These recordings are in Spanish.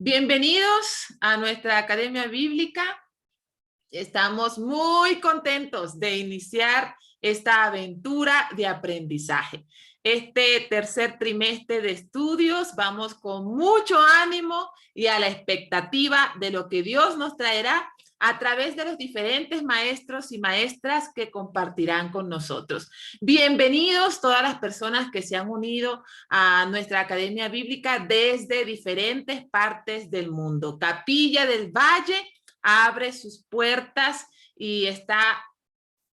Bienvenidos a nuestra Academia Bíblica. Estamos muy contentos de iniciar esta aventura de aprendizaje. Este tercer trimestre de estudios vamos con mucho ánimo y a la expectativa de lo que Dios nos traerá a través de los diferentes maestros y maestras que compartirán con nosotros. Bienvenidos todas las personas que se han unido a nuestra Academia Bíblica desde diferentes partes del mundo. Capilla del Valle abre sus puertas y está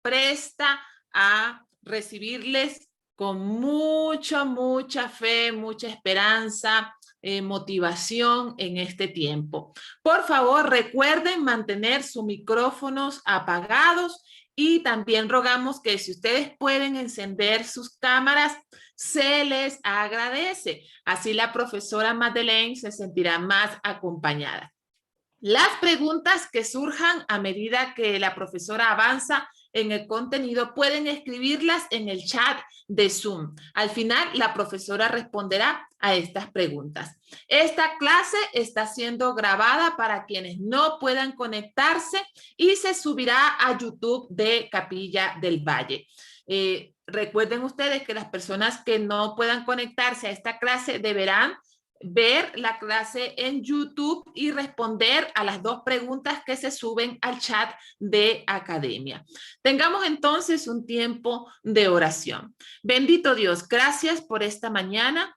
presta a recibirles con mucha fe, mucha esperanza, motivación en este tiempo. Por favor, recuerden mantener sus micrófonos apagados y también rogamos que si ustedes pueden encender sus cámaras, se les agradece. Así la profesora Madeleine se sentirá más acompañada. Las preguntas que surjan a medida que la profesora avanza en el contenido pueden escribirlas en el chat de Zoom. Al final, la profesora responderá a estas preguntas. Esta clase está siendo grabada para quienes no puedan conectarse y se subirá a YouTube de Capilla del Valle. Recuerden ustedes que las personas que no puedan conectarse a esta clase deberán ver la clase en YouTube y responder a las dos preguntas que se suben al chat de Academia. Tengamos entonces un tiempo de oración. Bendito Dios, gracias por esta mañana.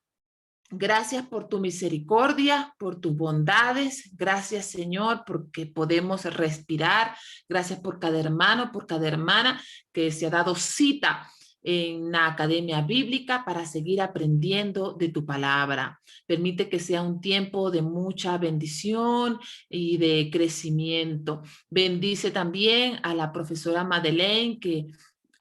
Gracias por tu misericordia, por tus bondades. Gracias, Señor, porque podemos respirar. Gracias por cada hermano, por cada hermana que se ha dado cita en la Academia Bíblica para seguir aprendiendo de tu palabra. Permite que sea un tiempo de mucha bendición y de crecimiento. Bendice también a la profesora Madeleine que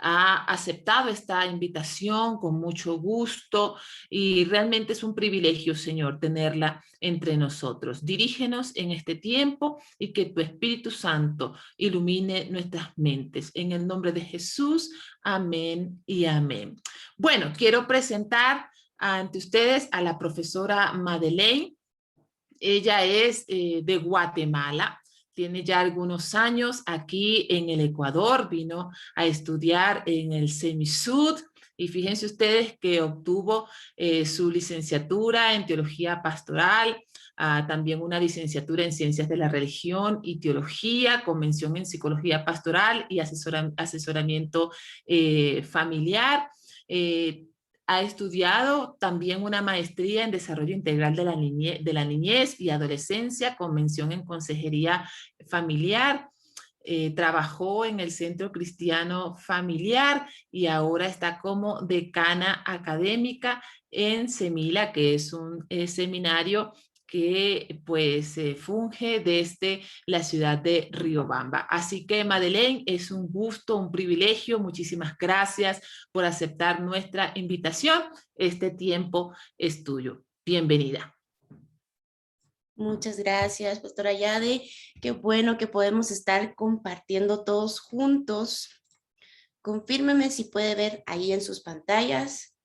ha aceptado esta invitación con mucho gusto y realmente es un privilegio, Señor, tenerla entre nosotros. Dirígenos en este tiempo y que tu Espíritu Santo ilumine nuestras mentes. En el nombre de Jesús, amén y amén. Bueno, quiero presentar ante ustedes a la profesora Madeleine. Ella es de Guatemala. Tiene ya algunos años aquí en el Ecuador, vino a estudiar en el Semisud y fíjense ustedes que obtuvo su licenciatura en Teología Pastoral, también una licenciatura en Ciencias de la Religión y Teología, con mención en Psicología Pastoral y asesoramiento familiar. Ha estudiado también una maestría en Desarrollo Integral de la Niñez y Adolescencia con mención en Consejería Familiar. Trabajó en el Centro Cristiano Familiar y ahora está como decana académica en Semila, que es un seminario que pues funge desde la ciudad de Riobamba. Así que Madeleine, es un gusto, un privilegio. Muchísimas gracias por aceptar nuestra invitación. Este tiempo es tuyo. Bienvenida. Muchas gracias, pastora Yade. Qué bueno que podemos estar compartiendo todos juntos. Confírmeme si puede ver ahí en sus pantallas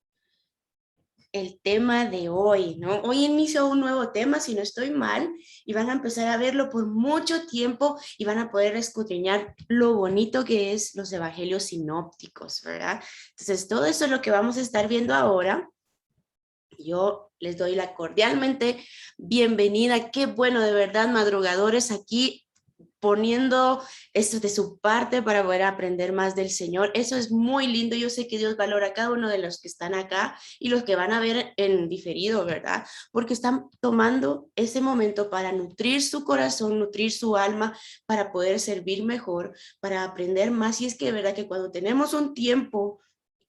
el tema de hoy, ¿no? Hoy inicio un nuevo tema, si no estoy mal, y van a empezar a verlo por mucho tiempo y van a poder escudriñar lo bonito que es los evangelios sinópticos, ¿verdad? Entonces, todo eso es lo que vamos a estar viendo ahora. Yo les doy la cordialmente bienvenida. Qué bueno, de verdad, madrugadores aquí poniendo esto de su parte para poder aprender más del Señor. Eso es muy lindo. Yo sé que Dios valora a cada uno de los que están acá y los que van a ver en diferido, ¿verdad? Porque están tomando ese momento para nutrir su corazón, nutrir su alma, para poder servir mejor, para aprender más. Y es que, ¿verdad? Que cuando tenemos un tiempo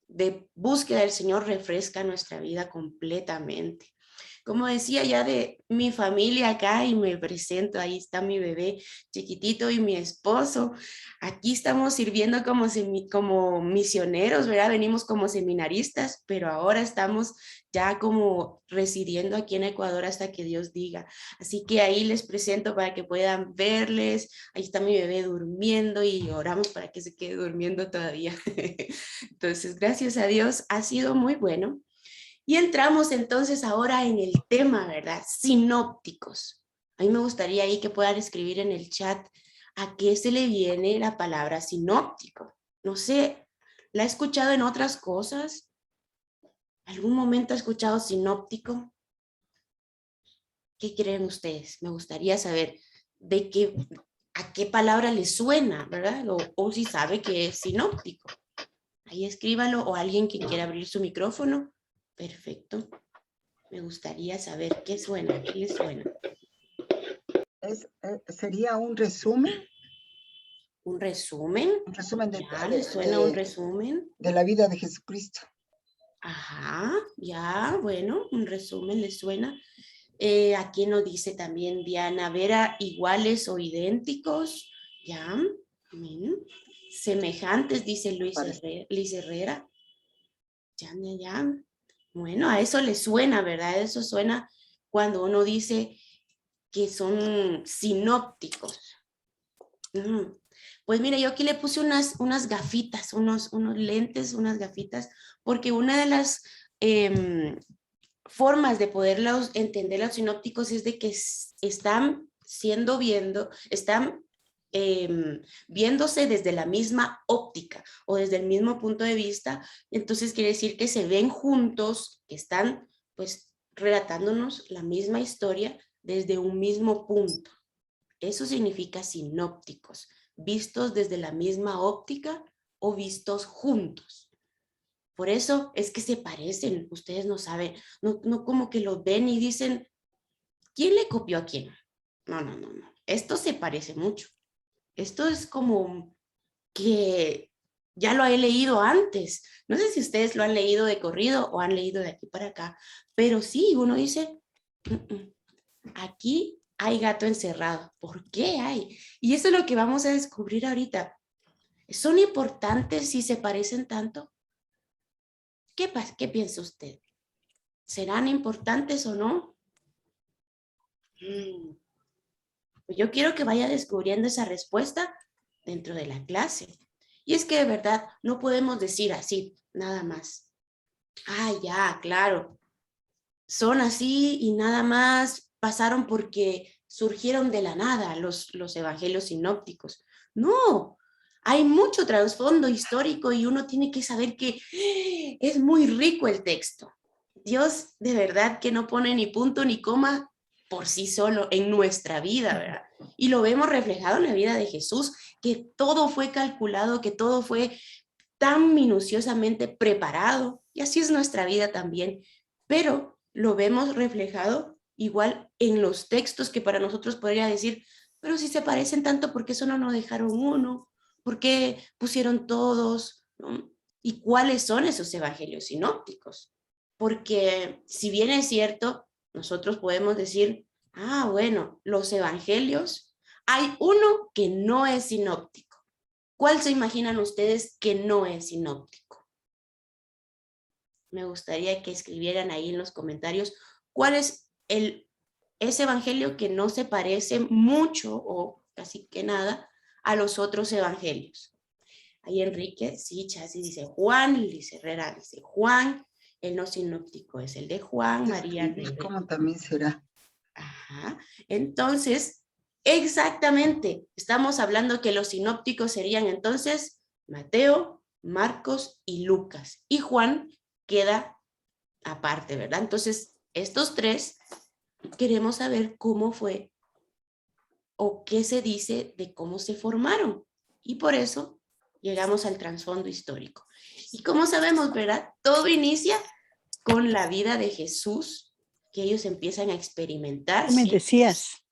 de búsqueda del Señor, refresca nuestra vida completamente. Como decía ya de mi familia acá y me presento, ahí está mi bebé chiquitito y mi esposo. Aquí estamos sirviendo como misioneros, ¿verdad? Venimos como seminaristas, pero ahora estamos ya como residiendo aquí en Ecuador hasta que Dios diga. Así que ahí les presento para que puedan verles. Ahí está mi bebé durmiendo y oramos para que se quede durmiendo todavía. Entonces, gracias a Dios, ha sido muy bueno. Y entramos entonces ahora en el tema, ¿verdad? Sinópticos. A mí me gustaría ahí que puedan escribir en el chat a qué se le viene la palabra sinóptico. No sé, ¿la he escuchado en otras cosas? ¿Algún momento ha escuchado sinóptico? ¿Qué creen ustedes? Me gustaría saber a qué palabra les suena, ¿verdad? O si sabe que es sinóptico. Ahí escríbalo, o alguien que quiera abrir su micrófono. Perfecto. Me gustaría saber qué suena, qué les suena. ¿Sería un resumen? ¿Un resumen? Un resumen ¿Ya les suena un resumen? de la vida de Jesucristo. Ajá, ya, bueno, un resumen les suena. Aquí nos dice también Diana Vera, iguales o idénticos, ya. Semejantes, dice Luis Herrera. Ya, ya, ya. Bueno, a eso le suena, ¿verdad? Eso suena cuando uno dice que son sinópticos. Pues mire, yo aquí le puse unas gafitas, unos lentes, unas gafitas, porque una de las formas de poderlos entender los sinópticos es de que están viéndose desde la misma óptica o desde el mismo punto de vista. Entonces quiere decir que se ven juntos, que están pues relatándonos la misma historia desde un mismo punto. Eso significa sinópticos, vistos desde la misma óptica o vistos juntos. Por eso es que se parecen, ustedes no saben, no como que los ven y dicen, ¿quién le copió a quién? No. Esto se parece mucho. Esto es como que ya lo he leído antes. No sé si ustedes lo han leído de corrido o han leído de aquí para acá, pero sí, uno dice, aquí hay gato encerrado. ¿Por qué hay? Y eso es lo que vamos a descubrir ahorita. ¿Son importantes si se parecen tanto? ¿Qué piensa usted? ¿Serán importantes o no? Pues yo quiero que vaya descubriendo esa respuesta dentro de la clase. Y es que de verdad no podemos decir así, nada más. Ah, ya, claro. Son así y nada más pasaron porque surgieron de la nada los evangelios sinópticos. No, hay mucho trasfondo histórico y uno tiene que saber que es muy rico el texto. Dios de verdad que no pone ni punto ni coma por sí solo en nuestra vida, ¿verdad? Y lo vemos reflejado en la vida de Jesús, que todo fue calculado, que todo fue tan minuciosamente preparado, y así es nuestra vida también, pero lo vemos reflejado igual en los textos que para nosotros podría decir, pero si se parecen tanto, ¿por qué solo no dejaron uno? ¿Por qué pusieron todos? ¿No? ¿Y cuáles son esos evangelios sinópticos? Porque si bien es cierto, nosotros podemos decir, ah, bueno, los evangelios, hay uno que no es sinóptico. ¿Cuál se imaginan ustedes que no es sinóptico? Me gustaría que escribieran ahí en los comentarios cuál es ese evangelio que no se parece mucho o casi que nada a los otros evangelios. Ahí Enrique, sí, Chasi dice Juan, Liz Herrera dice Juan, el no sinóptico es el de Juan, María. ¿Cómo también será? Ajá. Entonces, exactamente, estamos hablando que los sinópticos serían entonces Mateo, Marcos y Lucas. Y Juan queda aparte, ¿verdad? Entonces, estos tres queremos saber cómo fue o qué se dice de cómo se formaron. Y por eso llegamos al trasfondo histórico. Y como sabemos, ¿verdad? Todo inicia con la vida de Jesús, que ellos empiezan a experimentar. Me decías.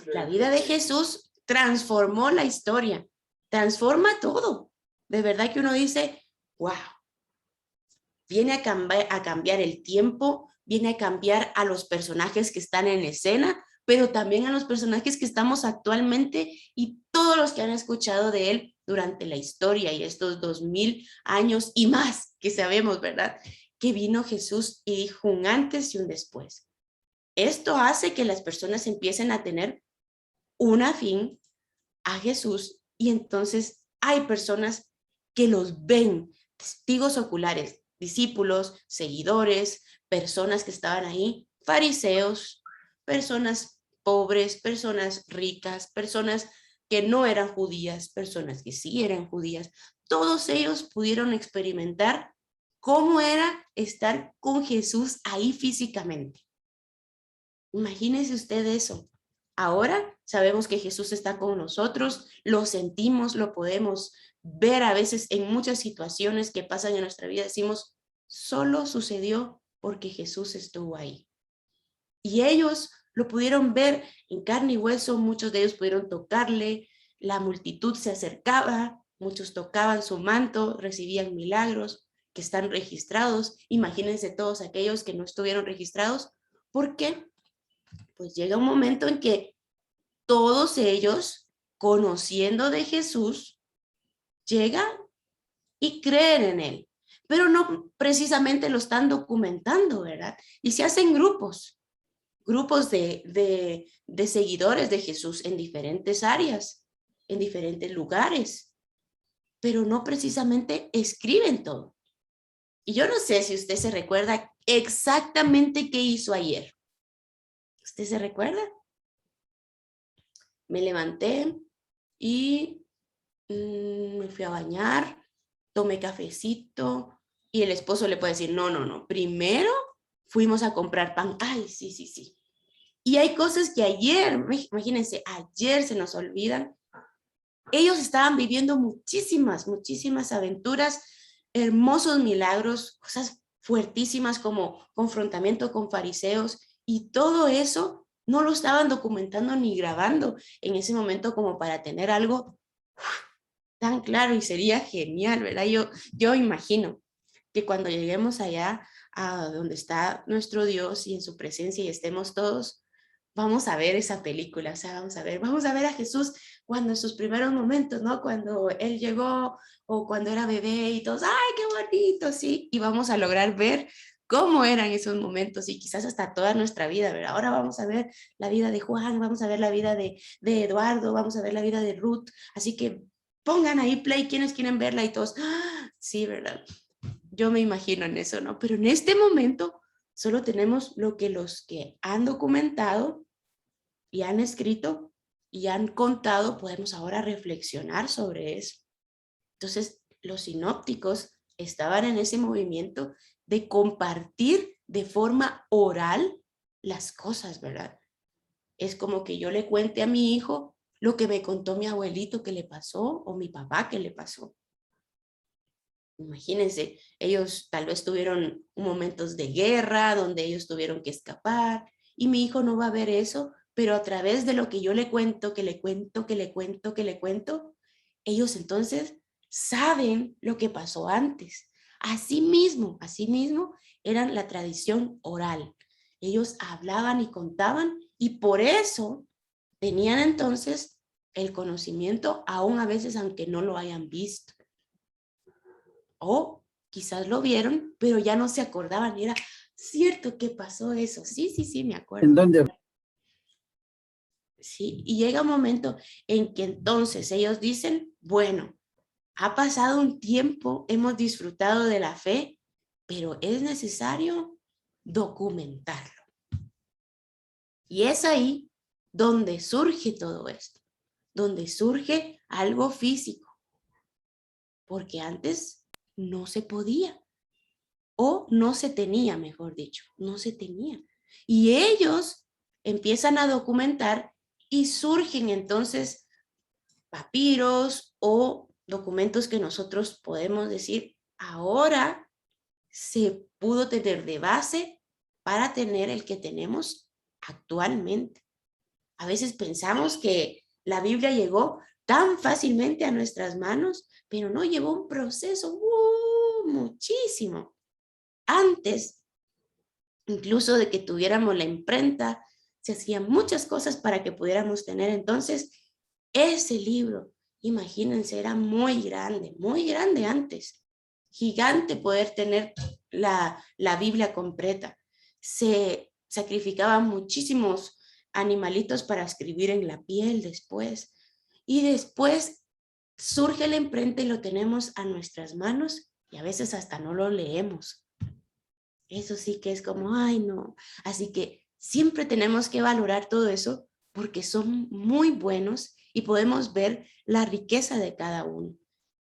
La vida de Jesús transformó la historia, transforma todo. De verdad que uno dice, wow, viene a cambiar el tiempo, viene a cambiar a los personajes que están en escena, pero también a los personajes que estamos actualmente y todos los que han escuchado de él durante la historia y estos 2000 años y más que sabemos, ¿verdad? Que vino Jesús y dijo un antes y un después. Esto hace que las personas empiecen a tener una fin a Jesús y entonces hay personas que los ven, testigos oculares, discípulos, seguidores, personas que estaban ahí, fariseos, personas pobres, personas ricas, personas que no eran judías, personas que sí eran judías. Todos ellos pudieron experimentar cómo era estar con Jesús ahí físicamente. Imagínese usted eso. Ahora sabemos que Jesús está con nosotros, lo sentimos, lo podemos ver a veces en muchas situaciones que pasan en nuestra vida. Decimos, solo sucedió porque Jesús estuvo ahí. Y ellos lo pudieron ver en carne y hueso, muchos de ellos pudieron tocarle, la multitud se acercaba, muchos tocaban su manto, recibían milagros que están registrados. Imagínense todos aquellos que no estuvieron registrados, porque pues llega un momento en que todos ellos, conociendo de Jesús, llegan y creen en él, pero no precisamente lo están documentando, ¿verdad? Y se hacen grupos de seguidores de Jesús en diferentes áreas, en diferentes lugares, pero no precisamente escriben todo. Y yo no sé si usted se recuerda exactamente qué hizo ayer. ¿Usted se recuerda? Me levanté y me fui a bañar, tomé cafecito y el esposo le puede decir, no, primero fuimos a comprar pan. Ay, sí. Y hay cosas que ayer, imagínense, ayer se nos olvidan. Ellos estaban viviendo muchísimas aventuras, hermosos milagros, cosas fuertísimas como confrontamiento con fariseos, y todo eso no lo estaban documentando ni grabando en ese momento como para tener algo tan claro, y sería genial, ¿verdad? Yo imagino que cuando lleguemos allá a donde está nuestro Dios y en su presencia y estemos todos, vamos a ver esa película, o sea, vamos a ver a Jesús cuando en sus primeros momentos, ¿no? Cuando él llegó o cuando era bebé y todos, ¡ay, qué bonito! Sí, y vamos a lograr ver cómo eran esos momentos y quizás hasta toda nuestra vida, ¿verdad? Ahora vamos a ver la vida de Juan, vamos a ver la vida de Eduardo, vamos a ver la vida de Ruth, así que pongan ahí play quienes quieren verla y todos, ¡ah! Sí, ¿verdad? Yo me imagino en eso, ¿no? Pero en este momento solo tenemos lo que los que han documentado y han escrito y han contado, podemos ahora reflexionar sobre eso. Entonces, los sinópticos estaban en ese movimiento de compartir de forma oral las cosas, ¿verdad? Es como que yo le cuente a mi hijo lo que me contó mi abuelito que le pasó o mi papá que le pasó. Imagínense, ellos tal vez tuvieron momentos de guerra donde ellos tuvieron que escapar y mi hijo no va a ver eso, pero a través de lo que yo le cuento, que le cuento, ellos entonces saben lo que pasó antes. Asimismo, eran la tradición oral. Ellos hablaban y contaban y por eso tenían entonces el conocimiento, aún a veces aunque no lo hayan visto. O quizás lo vieron, pero ya no se acordaban. Y era cierto que pasó eso. Sí, me acuerdo. ¿En dónde? Sí, y llega un momento en que entonces ellos dicen, bueno, ha pasado un tiempo, hemos disfrutado de la fe, pero es necesario documentarlo. Y es ahí donde surge todo esto, donde surge algo físico, porque antes no se podía. O no se tenía, mejor dicho, no se tenía. Y ellos empiezan a documentar y surgen entonces papiros o documentos que nosotros podemos decir, ahora se pudo tener de base para tener el que tenemos actualmente. A veces pensamos que la Biblia llegó tan fácilmente a nuestras manos, pero no, llevó un proceso muchísimo. Antes, incluso de que tuviéramos la imprenta, se hacían muchas cosas para que pudiéramos tener entonces ese libro. Imagínense, era muy grande antes. Gigante poder tener la Biblia completa. Se sacrificaban muchísimos animalitos para escribir en la piel después. Y después surge la imprenta y lo tenemos a nuestras manos y a veces hasta no lo leemos. Eso sí que es como, ay no. Así que siempre tenemos que valorar todo eso porque son muy buenos y podemos ver la riqueza de cada uno.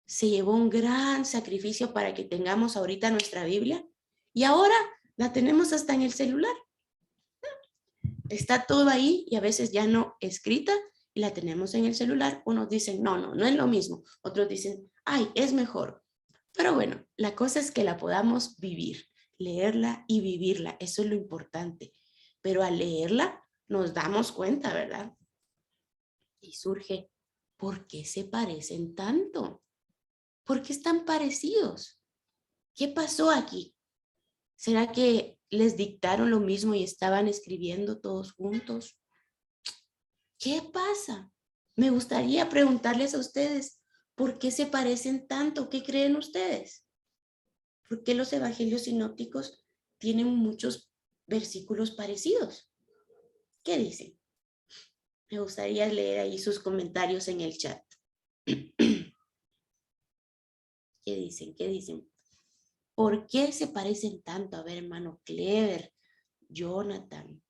Se llevó un gran sacrificio para que tengamos ahorita nuestra Biblia y ahora la tenemos hasta en el celular. Está todo ahí y a veces ya no escrita y la tenemos en el celular. Unos dicen, no es lo mismo. Otros dicen, ay, es mejor. Pero bueno, la cosa es que la podamos vivir, leerla y vivirla. Eso es lo importante. Pero al leerla nos damos cuenta, ¿verdad? Y surge, ¿por qué se parecen tanto? ¿Por qué están parecidos? ¿Qué pasó aquí? ¿Será que les dictaron lo mismo y estaban escribiendo todos juntos? ¿Qué pasa? Me gustaría preguntarles a ustedes, ¿por qué se parecen tanto? ¿Qué creen ustedes? ¿Por qué los evangelios sinópticos tienen muchos versículos parecidos? ¿Qué dicen? Me gustaría leer ahí sus comentarios en el chat. ¿Qué dicen? ¿Qué dicen? ¿Por qué se parecen tanto? A ver, hermano Clever, Jonathan.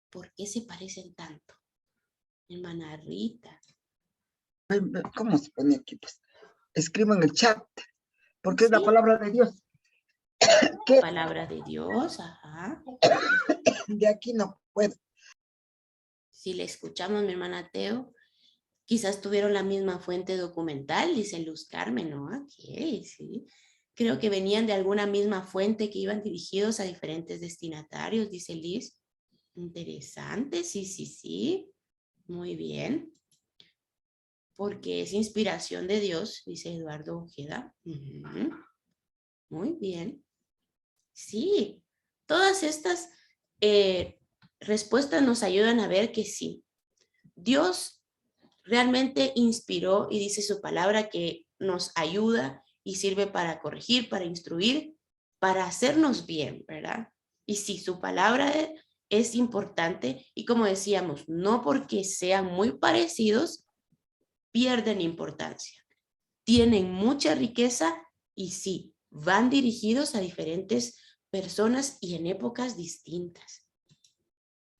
¿Por qué se parecen tanto? Hermana Rita. ¿Cómo se pone aquí? Pues escribo en el chat, porque es la Sí, palabra de Dios. ¿Qué? palabra de Dios, ajá. De aquí no puedo. Si le escuchamos, mi hermana Teo, quizás tuvieron la misma fuente documental, dice Luz Carmen, ¿no? Ok, sí. Creo que venían de alguna misma fuente que iban dirigidos a diferentes destinatarios, dice Liz. Interesante, sí, sí, sí. Muy bien. Porque es inspiración de Dios, dice Eduardo Ojeda. Muy bien. Sí, todas estas respuestas nos ayudan a ver que sí, Dios realmente inspiró y dice su palabra que nos ayuda y sirve para corregir, para instruir, para hacernos bien, ¿verdad? Y sí, su palabra es importante y como decíamos, no porque sean muy parecidos, pierden importancia. Tienen mucha riqueza y sí, van dirigidos a diferentes personas y en épocas distintas.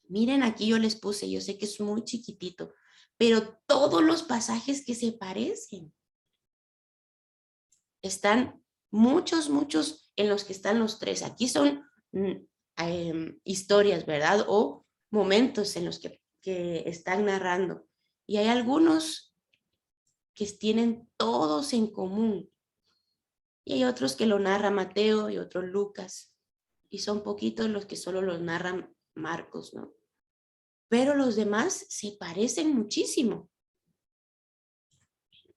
Miren, aquí yo les puse, yo sé que es muy chiquitito, pero todos los pasajes que se parecen. Están muchos en los que están los tres. Aquí son historias, ¿verdad? O momentos en los que están narrando. Y hay algunos que tienen todos en común. Y hay otros que lo narra Mateo y otros Lucas. Y son poquitos los que solo los narran Marcos, ¿no? Pero los demás se parecen muchísimo.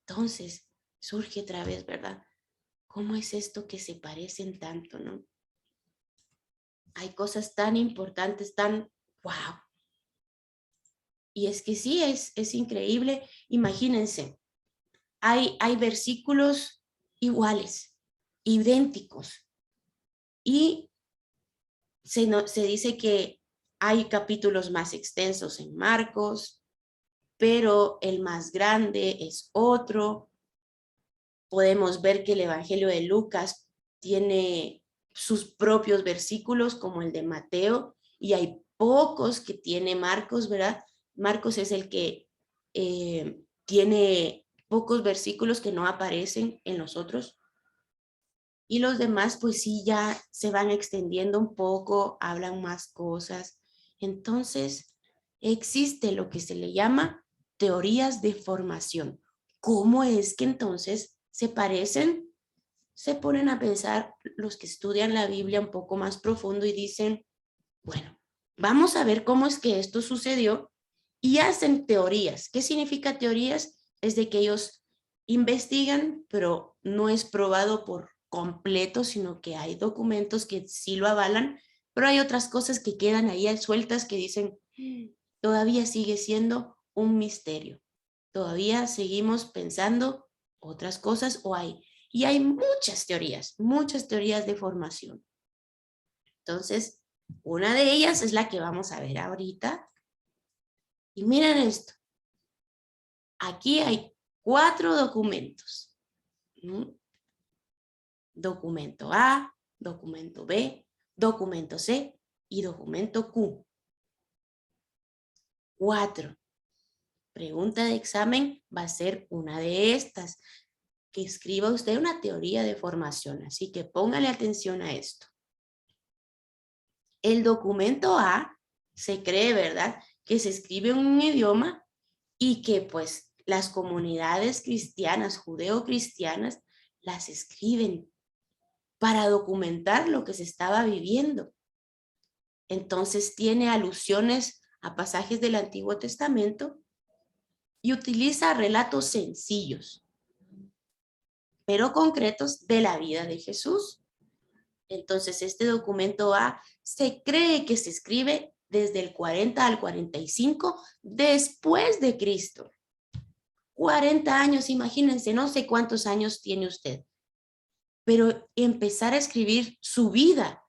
Entonces, surge otra vez, ¿verdad? ¿Cómo es esto que se parecen tanto, no? Hay cosas tan importantes, tan wow. Y es que sí, es increíble. Imagínense, hay versículos iguales, idénticos. Y se dice que hay capítulos más extensos en Marcos, pero el más grande es otro. Podemos ver que el Evangelio de Lucas tiene sus propios versículos como el de Mateo y hay pocos que tiene Marcos, ¿verdad? Marcos es el que tiene pocos versículos que no aparecen en los otros y los demás pues sí ya se van extendiendo un poco, hablan más cosas. Entonces existe lo que se le llama teorías de formación. ¿Cómo es que entonces se parecen? Se ponen a pensar los que estudian la Biblia un poco más profundo y dicen, bueno, vamos a ver cómo es que esto sucedió y hacen teorías. ¿Qué significa teorías? Es de que ellos investigan, pero no es probado por completo, sino que hay documentos que sí lo avalan, pero hay otras cosas que quedan ahí sueltas que dicen, todavía sigue siendo un misterio. Todavía seguimos pensando otras cosas o hay. Y hay muchas teorías de formación. Entonces, una de ellas es la que vamos a ver ahorita. Y miren esto. Aquí hay 4 documentos. Documento A, documento B, documento C y documento Q. 4. Pregunta de examen va a ser una de estas. Que escriba usted una teoría de formación. Así que póngale atención a esto. El documento A se cree, ¿verdad?, que se escribe en un idioma y que pues las comunidades cristianas, judeo-cristianas, las escriben para documentar lo que se estaba viviendo. Entonces tiene alusiones a pasajes del Antiguo Testamento y utiliza relatos sencillos, pero concretos de la vida de Jesús. Entonces este documento A se cree que se escribe desde el 40 al 45 después de Cristo. 40 años, imagínense, no sé cuántos años tiene usted, pero empezar a escribir su vida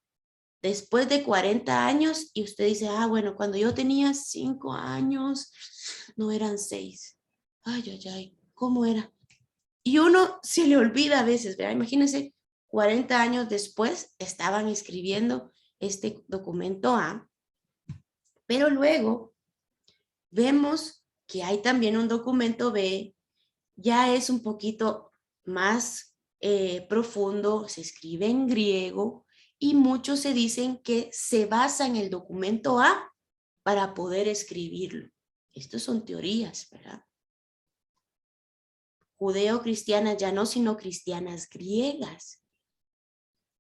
después de 40 años y usted dice, ah, bueno, cuando yo tenía 5 años, no eran 6. Ay, ay, ay, ¿cómo era? Y uno se le olvida a veces, ¿verdad? Imagínense, 40 años después estaban escribiendo este documento A, pero luego vemos que hay también un documento B, ya es un poquito más profundo, se escribe en griego y muchos se dicen que se basa en el documento A para poder escribirlo. Estos son teorías, ¿verdad? Judeo-cristianas ya no, sino cristianas griegas.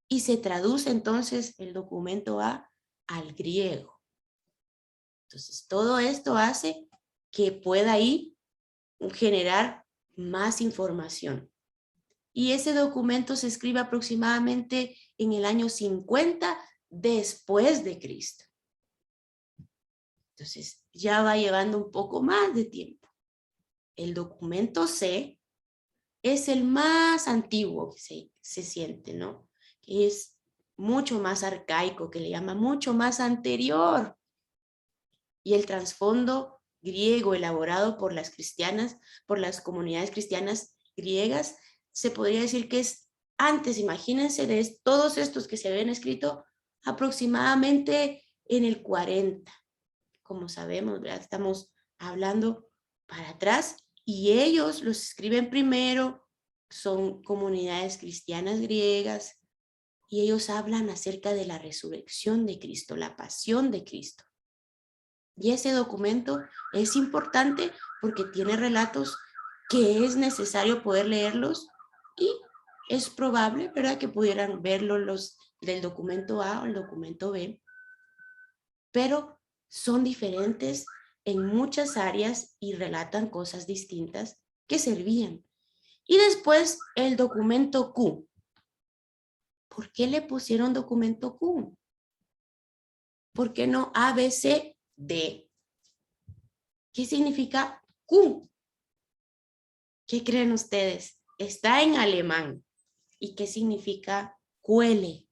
Y se traduce entonces el documento A al griego. Entonces todo esto hace que pueda ahí generar más información. Y ese documento se escribe aproximadamente en el año 50 después de Cristo. Entonces ya va llevando un poco más de tiempo. El documento C es el más antiguo que se siente, ¿no? Que es mucho más arcaico, que le llama mucho más anterior. Y el trasfondo griego elaborado por las cristianas, por las comunidades cristianas griegas, se podría decir que es antes, imagínense, de todos estos que se habían escrito aproximadamente en el 40. Como sabemos, ¿verdad? Estamos hablando para atrás y ellos los escriben primero, son comunidades cristianas griegas y ellos hablan acerca de la resurrección de Cristo, la pasión de Cristo. Y ese documento es importante porque tiene relatos que es necesario poder leerlos y es probable, ¿verdad?, que pudieran verlo los del documento A o el documento B, pero son diferentes en muchas áreas y relatan cosas distintas que servían. Y después el documento Q. ¿Por qué le pusieron documento Q? ¿Por qué no A, B, C, D? ¿Qué significa Q? ¿Qué creen ustedes? Está en alemán. ¿Y qué significa Quelle?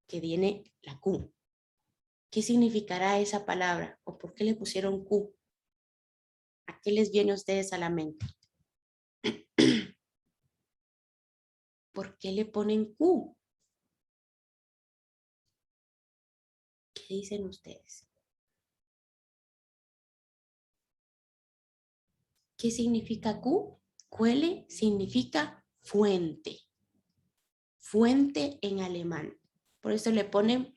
Que viene la Q. ¿Qué significará esa palabra? ¿O por qué le pusieron Q? ¿A qué les viene a ustedes a la mente? ¿Por qué le ponen Q? ¿Qué dicen ustedes? ¿Qué significa Q? Quelle significa fuente. Fuente en alemán. Por eso le ponen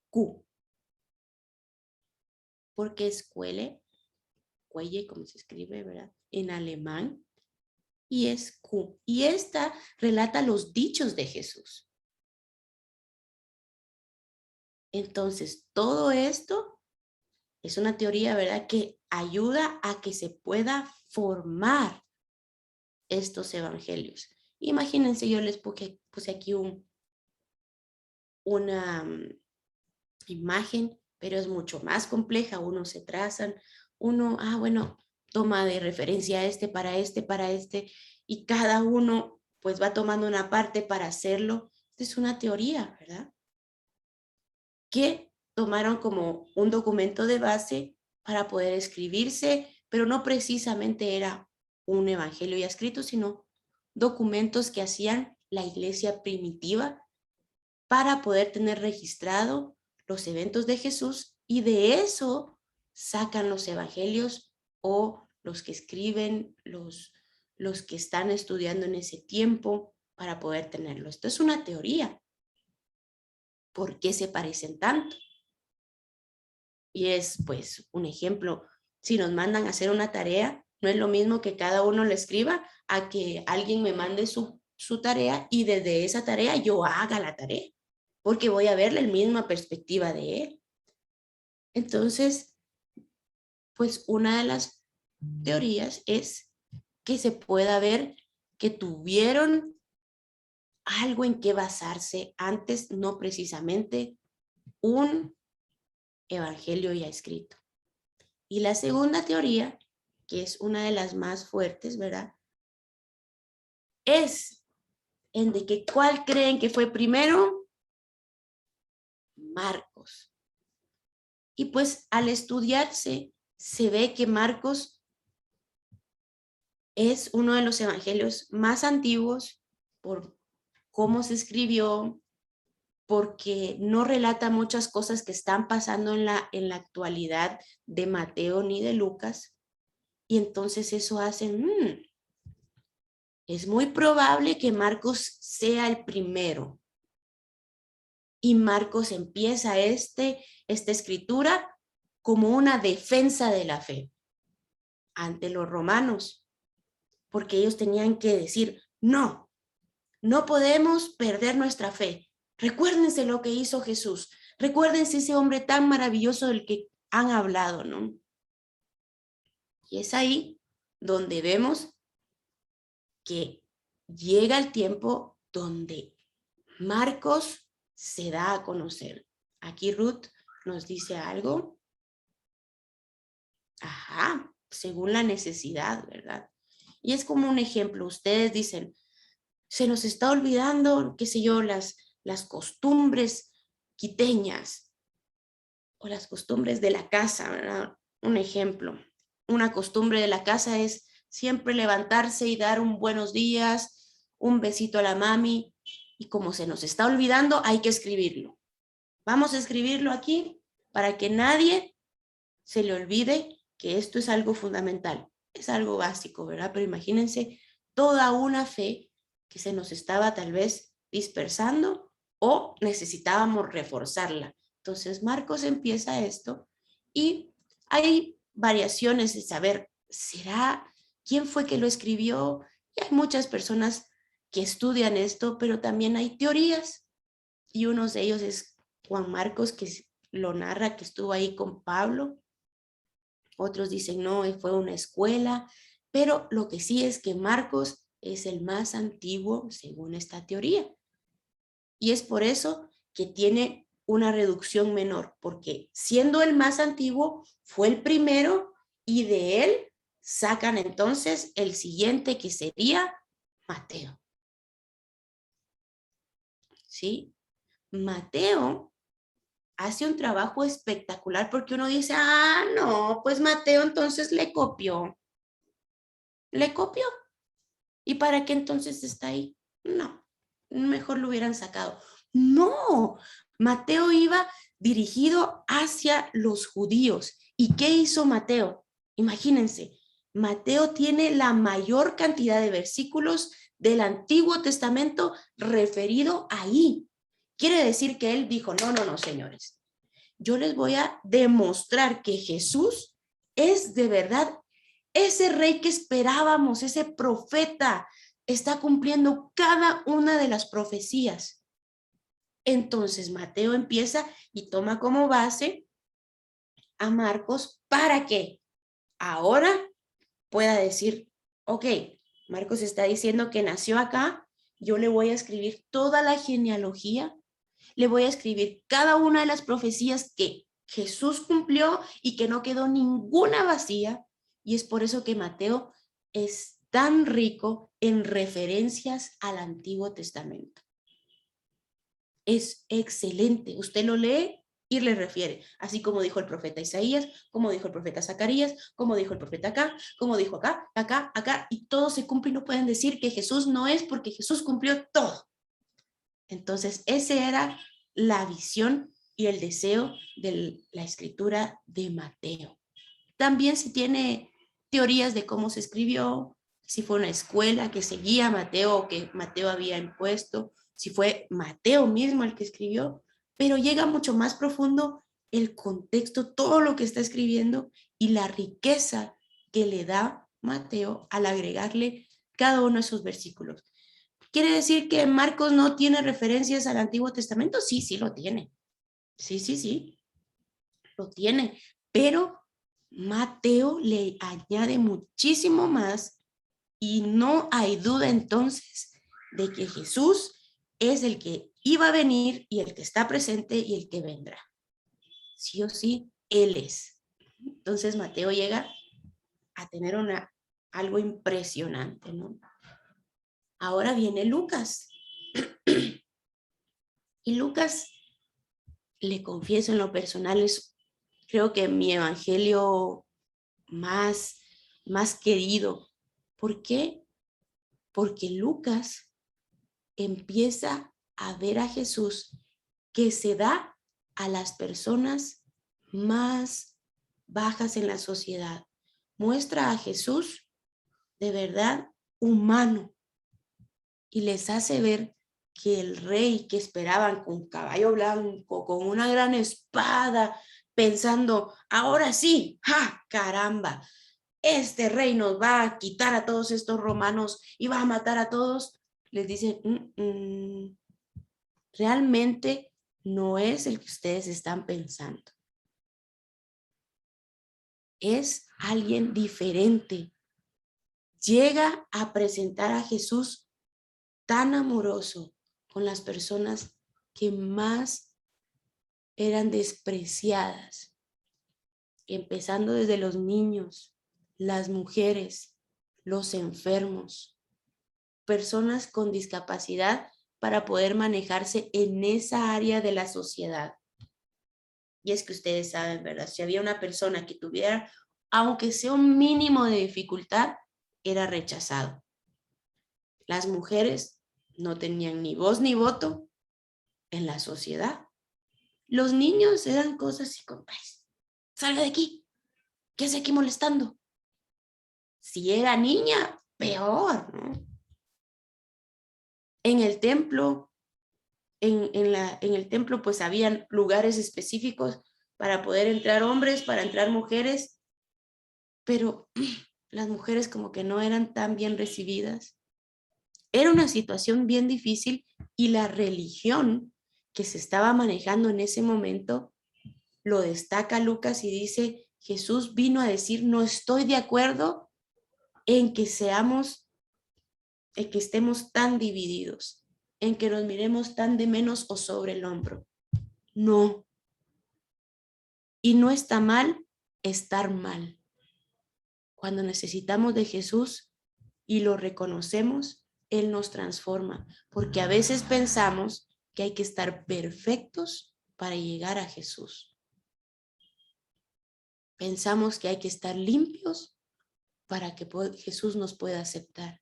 Q. Porque es Quelle, como se escribe, ¿verdad?, en alemán. Y es Q. Y esta relata los dichos de Jesús. Entonces, todo esto es una teoría, ¿verdad?, que ayuda a que se pueda formar estos evangelios. Imagínense, yo les puse aquí una imagen, pero es mucho más compleja. Uno se trazan, bueno, toma de referencia para este, y cada uno pues va tomando una parte para hacerlo. Esta es una teoría, ¿verdad?, que tomaron como un documento de base para poder escribirse, pero no precisamente era un evangelio ya escrito, sino documentos que hacían la iglesia primitiva para poder tener registrado los eventos de Jesús y de eso sacan los evangelios o los que escriben, los que están estudiando en ese tiempo para poder tenerlo. Esto es una teoría. ¿Por qué se parecen tanto? Y es pues un ejemplo. Si nos mandan a hacer una tarea, no es lo mismo que cada uno la escriba a que alguien me mande su tarea y desde esa tarea yo haga la tarea, porque voy a ver la misma perspectiva de él. Entonces, pues una de las teorías es que se pueda ver que tuvieron algo en que basarse antes, no precisamente un evangelio ya escrito. Y la segunda teoría, que es una de las más fuertes, ¿verdad? Es en de que ¿cuál creen que fue primero? Marcos. Y pues al estudiarse, se ve que Marcos es uno de los evangelios más antiguos por cómo se escribió, porque no relata muchas cosas que están pasando en la actualidad de Mateo ni de Lucas. Y entonces eso hace, es muy probable que Marcos sea el primero. Y Marcos empieza esta escritura como una defensa de la fe ante los romanos, porque ellos tenían que decir, no podemos perder nuestra fe. Recuérdense lo que hizo Jesús. Recuérdense ese hombre tan maravilloso del que han hablado, ¿no? Y es ahí donde vemos que llega el tiempo donde Marcos se da a conocer. Aquí Ruth nos dice algo. Ajá, según la necesidad, ¿verdad? Y es como un ejemplo. Ustedes dicen, se nos está olvidando, qué sé yo, las costumbres quiteñas o las costumbres de la casa, ¿verdad? Un ejemplo. Una costumbre de la casa es siempre levantarse y dar un buenos días, un besito a la mami, y como se nos está olvidando, hay que escribirlo. Vamos a escribirlo aquí para que nadie se le olvide que esto es algo fundamental. Es algo básico, ¿verdad? Pero imagínense toda una fe que se nos estaba tal vez dispersando o necesitábamos reforzarla. Entonces Marcos empieza esto y hay variaciones de saber, ¿será quién fue que lo escribió? Y hay muchas personas que estudian esto, pero también hay teorías y uno de ellos es Juan Marcos, que lo narra, que estuvo ahí con Pablo. Otros dicen, no, fue una escuela, pero lo que sí es que Marcos es el más antiguo según esta teoría. Y es por eso que tiene una reducción menor, porque siendo el más antiguo, fue el primero y de él sacan entonces el siguiente que sería Mateo. ¿Sí? Mateo hace un trabajo espectacular porque uno dice, no, pues Mateo entonces le copió. ¿Le copió? ¿Y para qué entonces está ahí? No, mejor lo hubieran sacado. No, Mateo iba dirigido hacia los judíos. ¿Y qué hizo Mateo? Imagínense, Mateo tiene la mayor cantidad de versículos del Antiguo Testamento referido ahí. Quiere decir que él dijo, no, señores, yo les voy a demostrar que Jesús es de verdad ese rey que esperábamos, ese profeta, está cumpliendo cada una de las profecías. Entonces Mateo empieza y toma como base a Marcos para que ahora pueda decir, ok, Marcos está diciendo que nació acá, yo le voy a escribir toda la genealogía, le voy a escribir cada una de las profecías que Jesús cumplió y que no quedó ninguna vacía. Y es por eso que Mateo es tan rico en referencias al Antiguo Testamento. Es excelente. Usted lo lee y le refiere, así como dijo el profeta Isaías, como dijo el profeta Zacarías, como dijo el profeta acá, como dijo acá, acá, y todo se cumple y no pueden decir que Jesús no es porque Jesús cumplió todo. Entonces, esa era la visión y el deseo de la escritura de Mateo. También se tiene teorías de cómo se escribió, si fue una escuela que seguía a Mateo o que Mateo había impuesto, si fue Mateo mismo el que escribió, pero llega mucho más profundo el contexto, todo lo que está escribiendo y la riqueza que le da Mateo al agregarle cada uno de esos versículos. ¿Quiere decir que Marcos no tiene referencias al Antiguo Testamento? Sí, sí lo tiene. Sí, lo tiene. Pero Mateo le añade muchísimo más y no hay duda entonces de que Jesús es el que iba a venir y el que está presente y el que vendrá. Sí o sí, Él es. Entonces Mateo llega a tener algo impresionante, ¿no? Ahora viene Lucas. Y Lucas, le confieso en lo personal, es creo que mi evangelio más querido. ¿Por qué? Porque Lucas empieza a ver a Jesús que se da a las personas más bajas en la sociedad. Muestra a Jesús de verdad humano y les hace ver que el rey que esperaban con caballo blanco, con una gran espada, pensando, ahora sí, ¡ja! Caramba, este rey nos va a quitar a todos estos romanos y va a matar a todos, les dicen, realmente no es el que ustedes están pensando. Es alguien diferente. Llega a presentar a Jesús tan amoroso con las personas que más eran despreciadas, empezando desde los niños, las mujeres, los enfermos, personas con discapacidad para poder manejarse en esa área de la sociedad. Y es que ustedes saben, ¿verdad? Si había una persona que tuviera, aunque sea un mínimo de dificultad, era rechazado. Las mujeres no tenían ni voz ni voto en la sociedad. Los niños eran cosas así como, salga de aquí, ¿qué hace aquí molestando? Si era niña, peor, ¿no? En el templo, en el templo pues habían lugares específicos para poder entrar hombres, para entrar mujeres, pero las mujeres como que no eran tan bien recibidas. Era una situación bien difícil y la religión que se estaba manejando en ese momento lo destaca Lucas y dice, Jesús vino a decir, no estoy de acuerdo en que estemos tan divididos, en que nos miremos tan de menos o sobre el hombro. No. Y no está mal estar mal. Cuando necesitamos de Jesús y lo reconocemos, Él nos transforma, porque a veces pensamos que hay que estar perfectos para llegar a Jesús. Pensamos que hay que estar limpios para que Jesús nos pueda aceptar.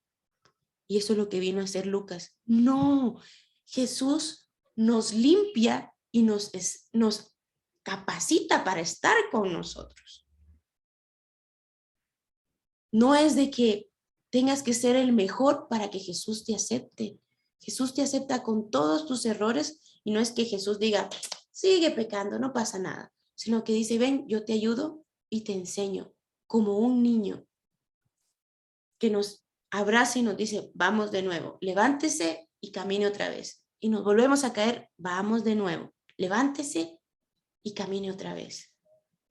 Y eso es lo que vino a hacer Lucas. No, Jesús nos limpia y nos capacita para estar con nosotros. No es de que tengas que ser el mejor para que Jesús te acepte. Jesús te acepta con todos tus errores y no es que Jesús diga, sigue pecando, no pasa nada, sino que dice, ven, yo te ayudo y te enseño, como un niño que nos abraza y nos dice, vamos de nuevo, levántese y camine otra vez. Y nos volvemos a caer, vamos de nuevo, levántese y camine otra vez.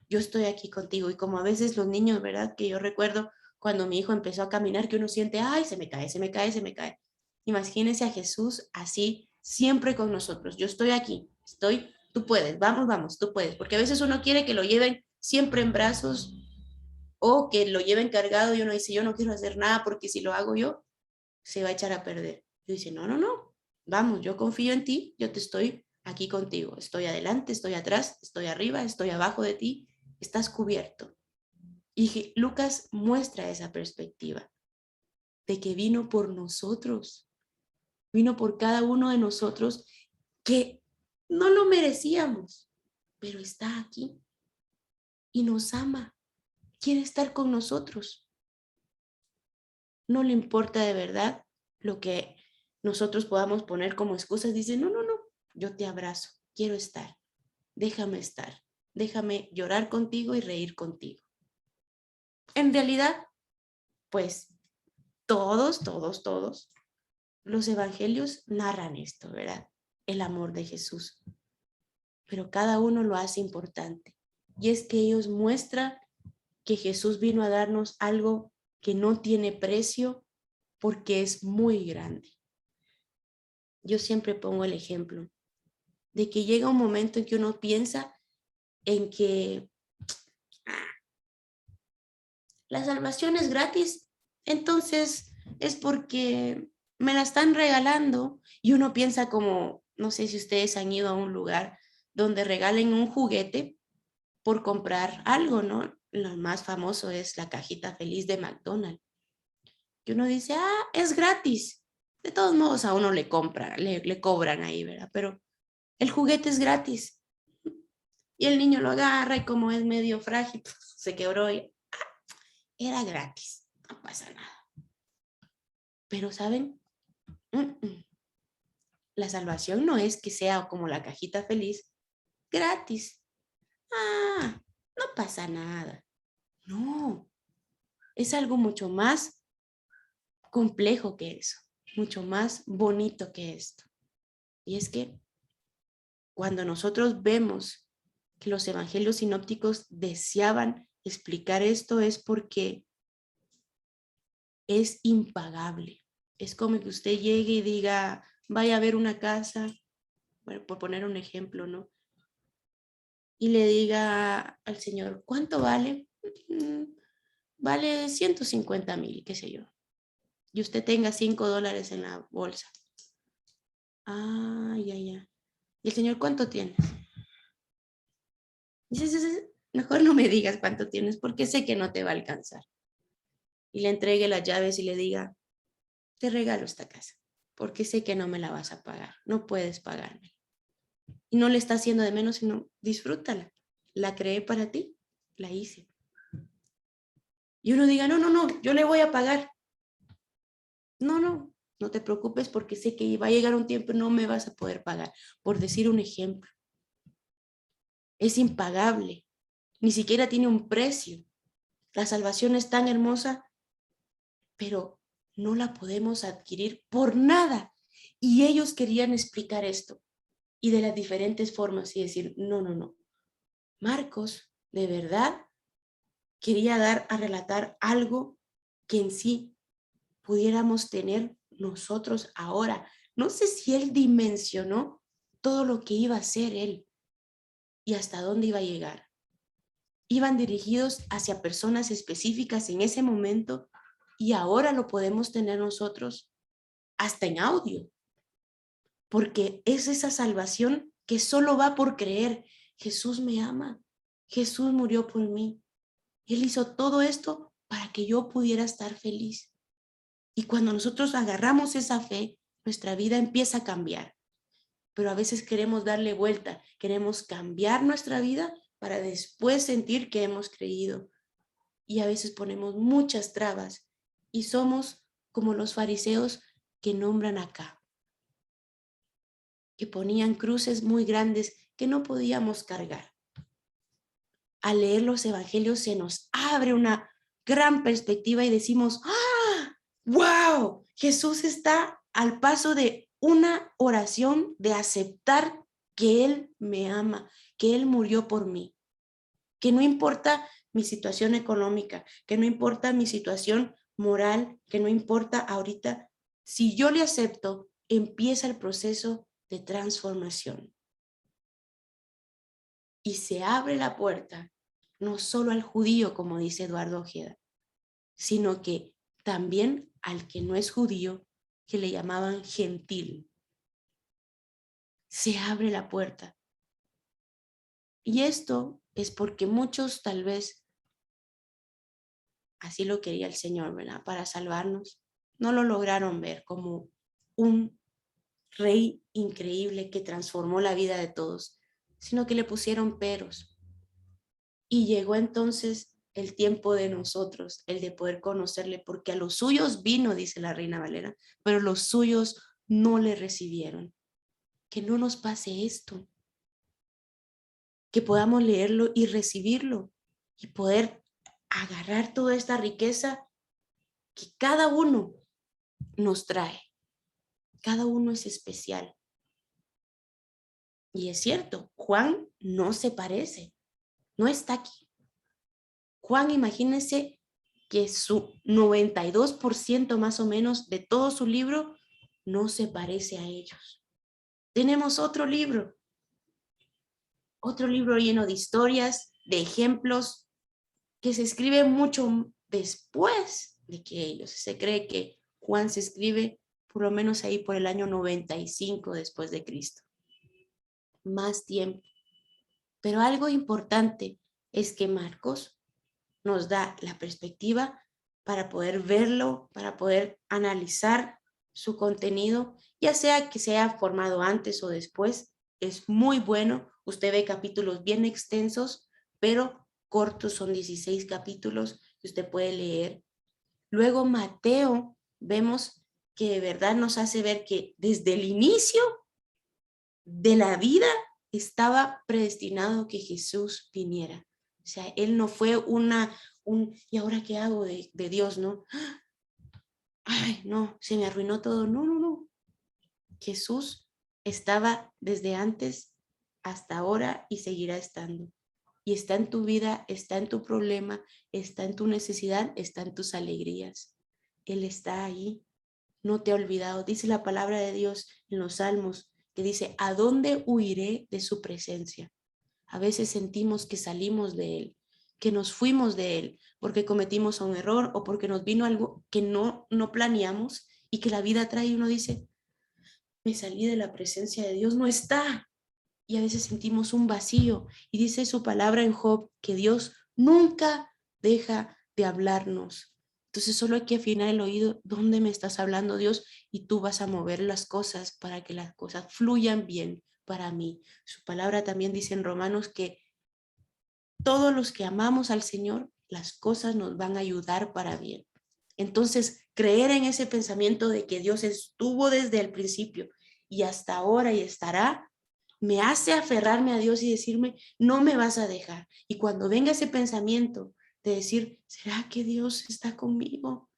Yo estoy aquí contigo. Y como a veces los niños, ¿verdad? Que yo recuerdo cuando mi hijo empezó a caminar, que uno siente, ay, se me cae, se me cae, se me cae. Imagínense a Jesús así, siempre con nosotros. Yo estoy aquí, tú puedes, vamos, tú puedes. Porque a veces uno quiere que lo lleven siempre en brazos o que lo lleven cargado y uno dice, yo no quiero hacer nada porque si lo hago yo, se va a echar a perder. Yo dice, no, vamos, yo confío en ti, yo te estoy aquí contigo. Estoy adelante, estoy atrás, estoy arriba, estoy abajo de ti, estás cubierto. Y Lucas muestra esa perspectiva de que vino por nosotros, vino por cada uno de nosotros que no lo merecíamos, pero está aquí y nos ama quiere estar con nosotros. No le importa de verdad lo que nosotros podamos poner como excusas. Dice, no, no, no, yo te abrazo, quiero estar, déjame llorar contigo y reír contigo. En realidad, pues todos los evangelios narran esto, ¿verdad? El amor de Jesús. Pero cada uno lo hace importante. Y es que ellos muestran que Jesús vino a darnos algo que no tiene precio porque es muy grande. Yo siempre pongo el ejemplo de que llega un momento en que uno piensa en que la salvación es gratis, entonces es porque me la están lo y uno piensa como, no sé si ustedes han ido a un lugar donde regalen un juguete por comprar algo, ¿no? Lo más famoso es la cajita feliz de McDonald's. Que uno dice, es gratis. De todos modos a uno le compran, le cobran ahí, ¿verdad? Pero el juguete es gratis. Y el niño lo agarra y como es medio frágil, se quebró y era gratis, no pasa nada. Pero, ¿saben? La salvación no es que sea como la cajita feliz, gratis. No pasa nada. No, es algo mucho más complejo que eso, mucho más bonito que esto. Y es que cuando nosotros vemos que los evangelios sinópticos deseaban explicar esto es porque es impagable. Es como que usted llegue y diga, vaya a ver una casa, bueno, por poner un ejemplo, ¿no? Y le diga al señor, ¿cuánto vale? Vale 150,000, qué sé yo. Y usted tenga $5 en la bolsa. Ya. ¿Y el señor cuánto tienes? Dices, mejor no me digas cuánto tienes porque sé que no te va a alcanzar. Y le entregue las llaves y le diga, te regalo esta casa porque sé que no me la vas a pagar, no puedes pagarme. Y no le está haciendo de menos, sino disfrútala. La creé para ti, la hice. Y uno diga, no, yo le voy a pagar. No te preocupes porque sé que va a llegar un tiempo y no me vas a poder pagar. Por decir un ejemplo. Es impagable. Ni siquiera tiene un precio. La salvación es tan hermosa, pero no la podemos adquirir por nada. Y ellos querían explicar esto y de las diferentes formas y decir, no. Marcos, de verdad, quería dar a relatar algo que en sí pudiéramos tener nosotros ahora. No sé si él dimensionó todo lo que iba a hacer él y hasta dónde iba a llegar. Iban dirigidos hacia personas específicas en ese momento y ahora lo podemos tener nosotros hasta en audio, porque es esa salvación que solo va por creer. Jesús me ama, Jesús murió por mí, Él hizo todo esto para que yo pudiera estar feliz. Y cuando nosotros agarramos esa fe, nuestra vida empieza a cambiar. Pero a veces queremos darle vuelta, queremos cambiar nuestra vida para después sentir que hemos creído. Y a veces ponemos muchas trabas y somos como los fariseos que nombran acá, que ponían cruces muy grandes que no podíamos cargar. Al leer los evangelios se nos abre una gran perspectiva y decimos, ¡wow! Jesús está al paso de una oración de aceptar que Él me ama, que Él murió por mí, que no importa mi situación económica, que no importa mi situación moral, que no importa ahorita, si yo le acepto, empieza el proceso de transformación. Y se abre la puerta, no solo al judío, como dice Eduardo Ojeda, sino que también al que no es judío, que le llamaban gentil. Se abre la puerta. Y esto es porque muchos tal vez, así lo quería el Señor, ¿verdad? Para salvarnos, no lo lograron ver como un rey increíble que transformó la vida de todos, sino que le pusieron peros. Y llegó entonces el tiempo de nosotros, el de poder conocerle, porque a los suyos vino, dice la Reina Valera, pero los suyos no le recibieron. Que no nos pase esto, que podamos leerlo y recibirlo y poder agarrar toda esta riqueza que cada uno nos trae. Cada uno es especial. Y es cierto, Juan no se parece, no está aquí. Juan, imagínense que su 92% más o menos de todo su libro no se parece a ellos. Tenemos otro libro lleno de historias, de ejemplos, que se escribe mucho después de que ellos. Se cree que Juan se escribe por lo menos ahí por el año 95 después de Cristo. Más tiempo. Pero algo importante es que Marcos nos da la perspectiva para poder verlo, para poder analizar su contenido, ya sea que sea formado antes o después. Es muy bueno. Usted ve capítulos bien extensos, pero cortos, son 16 capítulos que usted puede leer. Luego Mateo, vemos que de verdad nos hace ver que desde el inicio de la vida estaba predestinado que Jesús viniera. O sea, él no fue ¿y ahora qué hago de Dios, no? Ay, no, se me arruinó todo. No, no, no. Jesús estaba desde antes hasta ahora y seguirá estando. Y está en tu vida, está en tu problema, está en tu necesidad, está en tus alegrías. Él está ahí, no te ha olvidado. Dice la palabra de Dios en los Salmos, que dice, ¿a dónde huiré de su presencia? A veces sentimos que salimos de Él, que nos fuimos de Él, porque cometimos un error o porque nos vino algo que no planeamos y que la vida trae y uno dice, me salí de la presencia de Dios, no está. Y a veces sentimos un vacío. Y dice su palabra en Job que Dios nunca deja de hablarnos. Entonces solo hay que afinar el oído, ¿dónde me estás hablando, Dios? Y tú vas a mover las cosas para que las cosas fluyan bien para mí. Su palabra también dice en Romanos que todos los que amamos al Señor, las cosas nos van a ayudar para bien. Entonces, creer en ese pensamiento de que Dios estuvo desde el principio y hasta ahora y estará, me hace aferrarme a Dios y decirme, no me vas a dejar. Y cuando venga ese pensamiento de decir, ¿será que Dios está conmigo?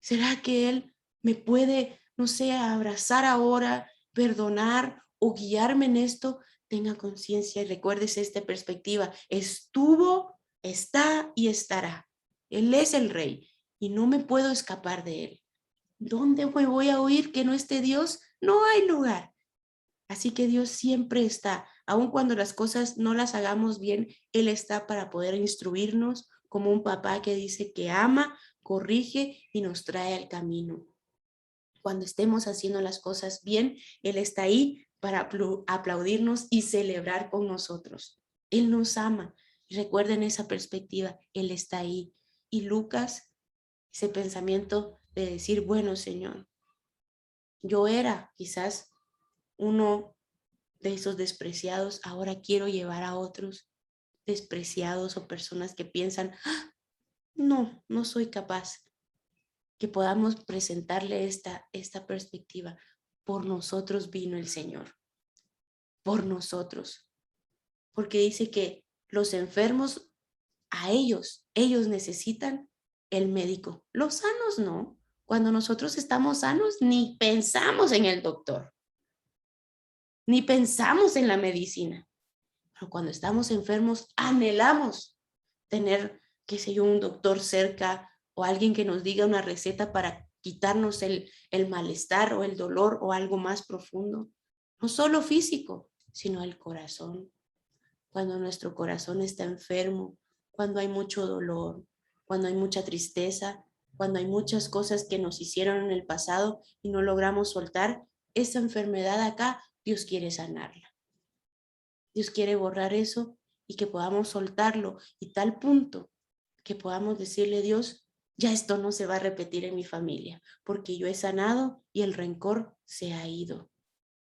¿Será que Él me puede, no sé, abrazar ahora, perdonar o guiarme en esto? Tenga conciencia y recuérdese esta perspectiva. Estuvo, está y estará. Él es el Rey y no me puedo escapar de Él. ¿Dónde me voy a oír que no esté Dios? No hay lugar. Así que Dios siempre está, aun cuando las cosas no las hagamos bien, Él está para poder instruirnos como un papá que dice que ama, corrige y nos trae al camino. Cuando estemos haciendo las cosas bien, Él está ahí para aplaudirnos y celebrar con nosotros. Él nos ama. Recuerden esa perspectiva, Él está ahí. Y Lucas, ese pensamiento de decir, bueno, Señor, yo era quizás uno de esos despreciados, ahora quiero llevar a otros despreciados o personas que piensan, "Ah, no, no soy capaz", que podamos presentarle esta perspectiva. Por nosotros vino el Señor, por nosotros, porque dice que los enfermos, a ellos necesitan el médico, los sanos no. Cuando nosotros estamos sanos, ni pensamos en el doctor, ni pensamos en la medicina. Pero cuando estamos enfermos, anhelamos tener, qué sé yo, un doctor cerca o alguien que nos diga una receta para quitarnos el malestar o el dolor o algo más profundo. No solo físico, sino el corazón. Cuando nuestro corazón está enfermo, cuando hay mucho dolor, cuando hay mucha tristeza, cuando hay muchas cosas que nos hicieron en el pasado y no logramos soltar, esa enfermedad acá, Dios quiere sanarla. Dios quiere borrar eso y que podamos soltarlo y tal punto que podamos decirle, Dios, ya esto no se va a repetir en mi familia, porque yo he sanado y el rencor se ha ido.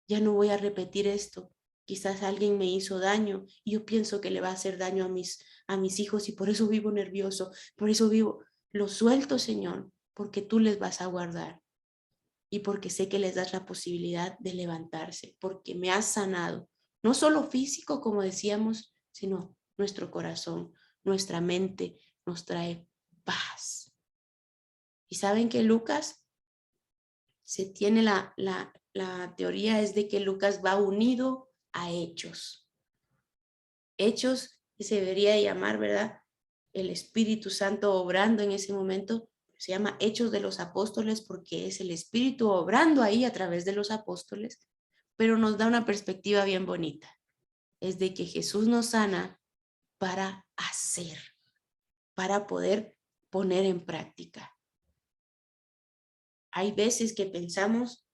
Ya no voy a repetir esto. Quizás alguien me hizo daño y yo pienso que le va a hacer daño a mis hijos y por eso vivo nervioso, por eso vivo. Lo suelto, Señor, porque tú les vas a guardar y porque sé que les das la posibilidad de levantarse, porque me has sanado, no solo físico, como decíamos, sino nuestro corazón, nuestra mente nos trae paz. Y saben que Lucas se tiene la teoría es de que Lucas va unido a Hechos. Hechos que se debería llamar, ¿verdad? El Espíritu Santo obrando en ese momento, se llama Hechos de los Apóstoles porque es el Espíritu obrando ahí a través de los apóstoles, pero nos da una perspectiva bien bonita. Es de que Jesús nos sana para hacer, para poder poner en práctica. Hay veces que pensamos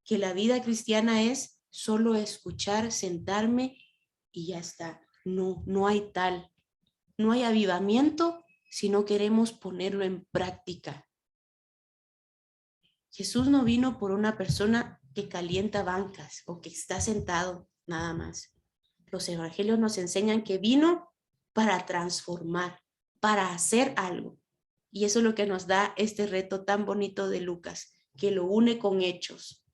que la vida cristiana es solo escuchar, sentarme y ya está. No, no hay tal. No hay avivamiento si no queremos ponerlo en práctica. Jesús no vino por una persona que calienta bancas o que está sentado nada más. Los evangelios nos enseñan que vino para transformar, para hacer algo. Y eso es lo que nos da este reto tan bonito de Lucas, que lo une con hechos.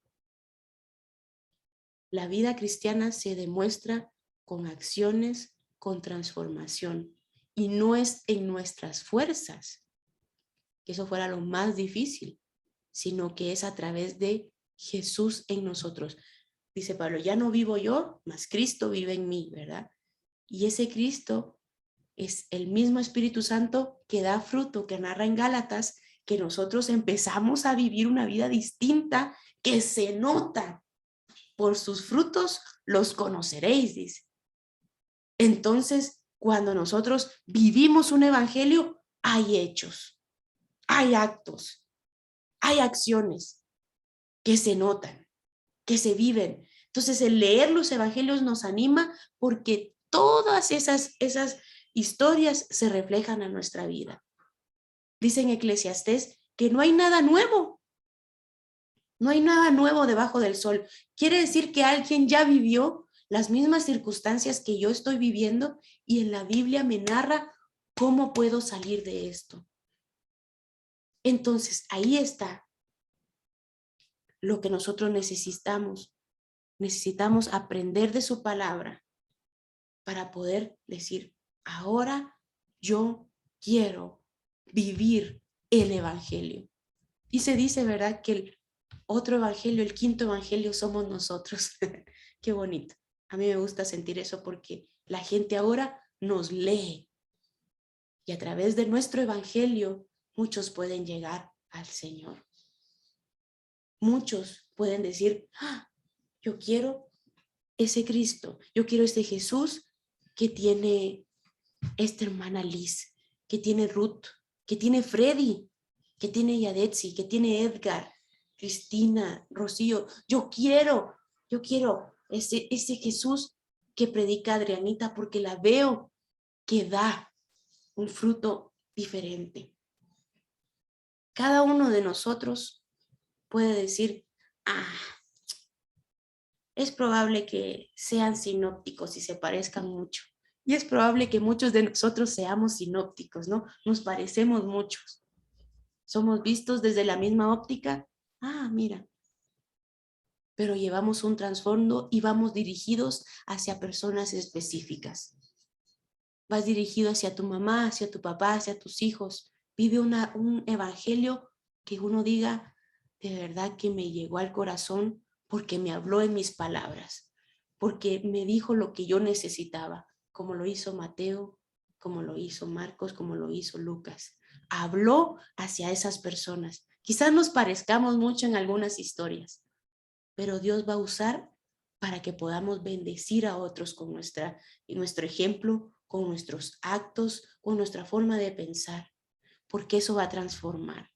La vida cristiana se demuestra con acciones, con transformación. Y no es en nuestras fuerzas, que eso fuera lo más difícil, sino que es a través de Jesús en nosotros. Dice Pablo, ya no vivo yo, mas Cristo vive en mí, ¿verdad? Y ese Cristo es el mismo Espíritu Santo que da fruto, que narra en Gálatas, que nosotros empezamos a vivir una vida distinta, que se nota. Por sus frutos los conoceréis, dice. Entonces, cuando nosotros vivimos un evangelio, hay hechos, hay actos, hay acciones que se notan, que se viven. Entonces, el leer los evangelios nos anima porque todas esas historias se reflejan en nuestra vida. Dice en Eclesiastés que no hay nada nuevo. No hay nada nuevo debajo del sol. Quiere decir que alguien ya vivió las mismas circunstancias que yo estoy viviendo y en la Biblia me narra cómo puedo salir de esto. Entonces, ahí está lo que nosotros necesitamos. Necesitamos aprender de su palabra para poder decir, ahora yo quiero vivir el evangelio. Y se dice, ¿verdad?, que el otro evangelio, el quinto evangelio, somos nosotros. Qué bonito. A mí me gusta sentir eso porque la gente ahora nos lee y a través de nuestro evangelio muchos pueden llegar al Señor. Muchos pueden decir, yo quiero ese Cristo, yo quiero ese Jesús que tiene esta hermana Liz, que tiene Ruth, que tiene Freddy, que tiene Yadetsi, que tiene Edgar, Cristina, Rocío. Yo quiero ese Jesús que predica Adrianita porque la veo que da un fruto diferente. Cada uno de nosotros puede decir, es probable que sean sinópticos y se parezcan mucho. Y es probable que muchos de nosotros seamos sinópticos, ¿no? Nos parecemos muchos. Somos vistos desde la misma óptica. Mira. Pero llevamos un trasfondo y vamos dirigidos hacia personas específicas. Vas dirigido hacia tu mamá, hacia tu papá, hacia tus hijos. Vive un evangelio que uno diga, de verdad que me llegó al corazón porque me habló en mis palabras, porque me dijo lo que yo necesitaba, como lo hizo Mateo, como lo hizo Marcos, como lo hizo Lucas. Habló hacia esas personas. Quizás nos parezcamos mucho en algunas historias, pero Dios va a usar para que podamos bendecir a otros con nuestro ejemplo, con nuestros actos, con nuestra forma de pensar, porque eso va a transformar.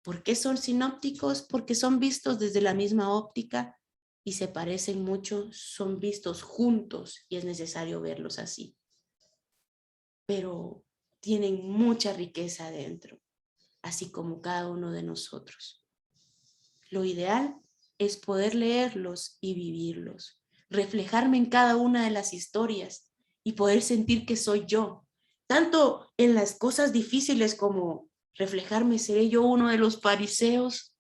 ¿Por qué son sinópticos? Porque son vistos desde la misma óptica y se parecen mucho, son vistos juntos y es necesario verlos así. Pero tienen mucha riqueza dentro, así como cada uno de nosotros. Lo ideal es poder leerlos y vivirlos, reflejarme en cada una de las historias y poder sentir que soy yo. Tanto en las cosas difíciles como reflejarme, ¿seré yo uno de los fariseos?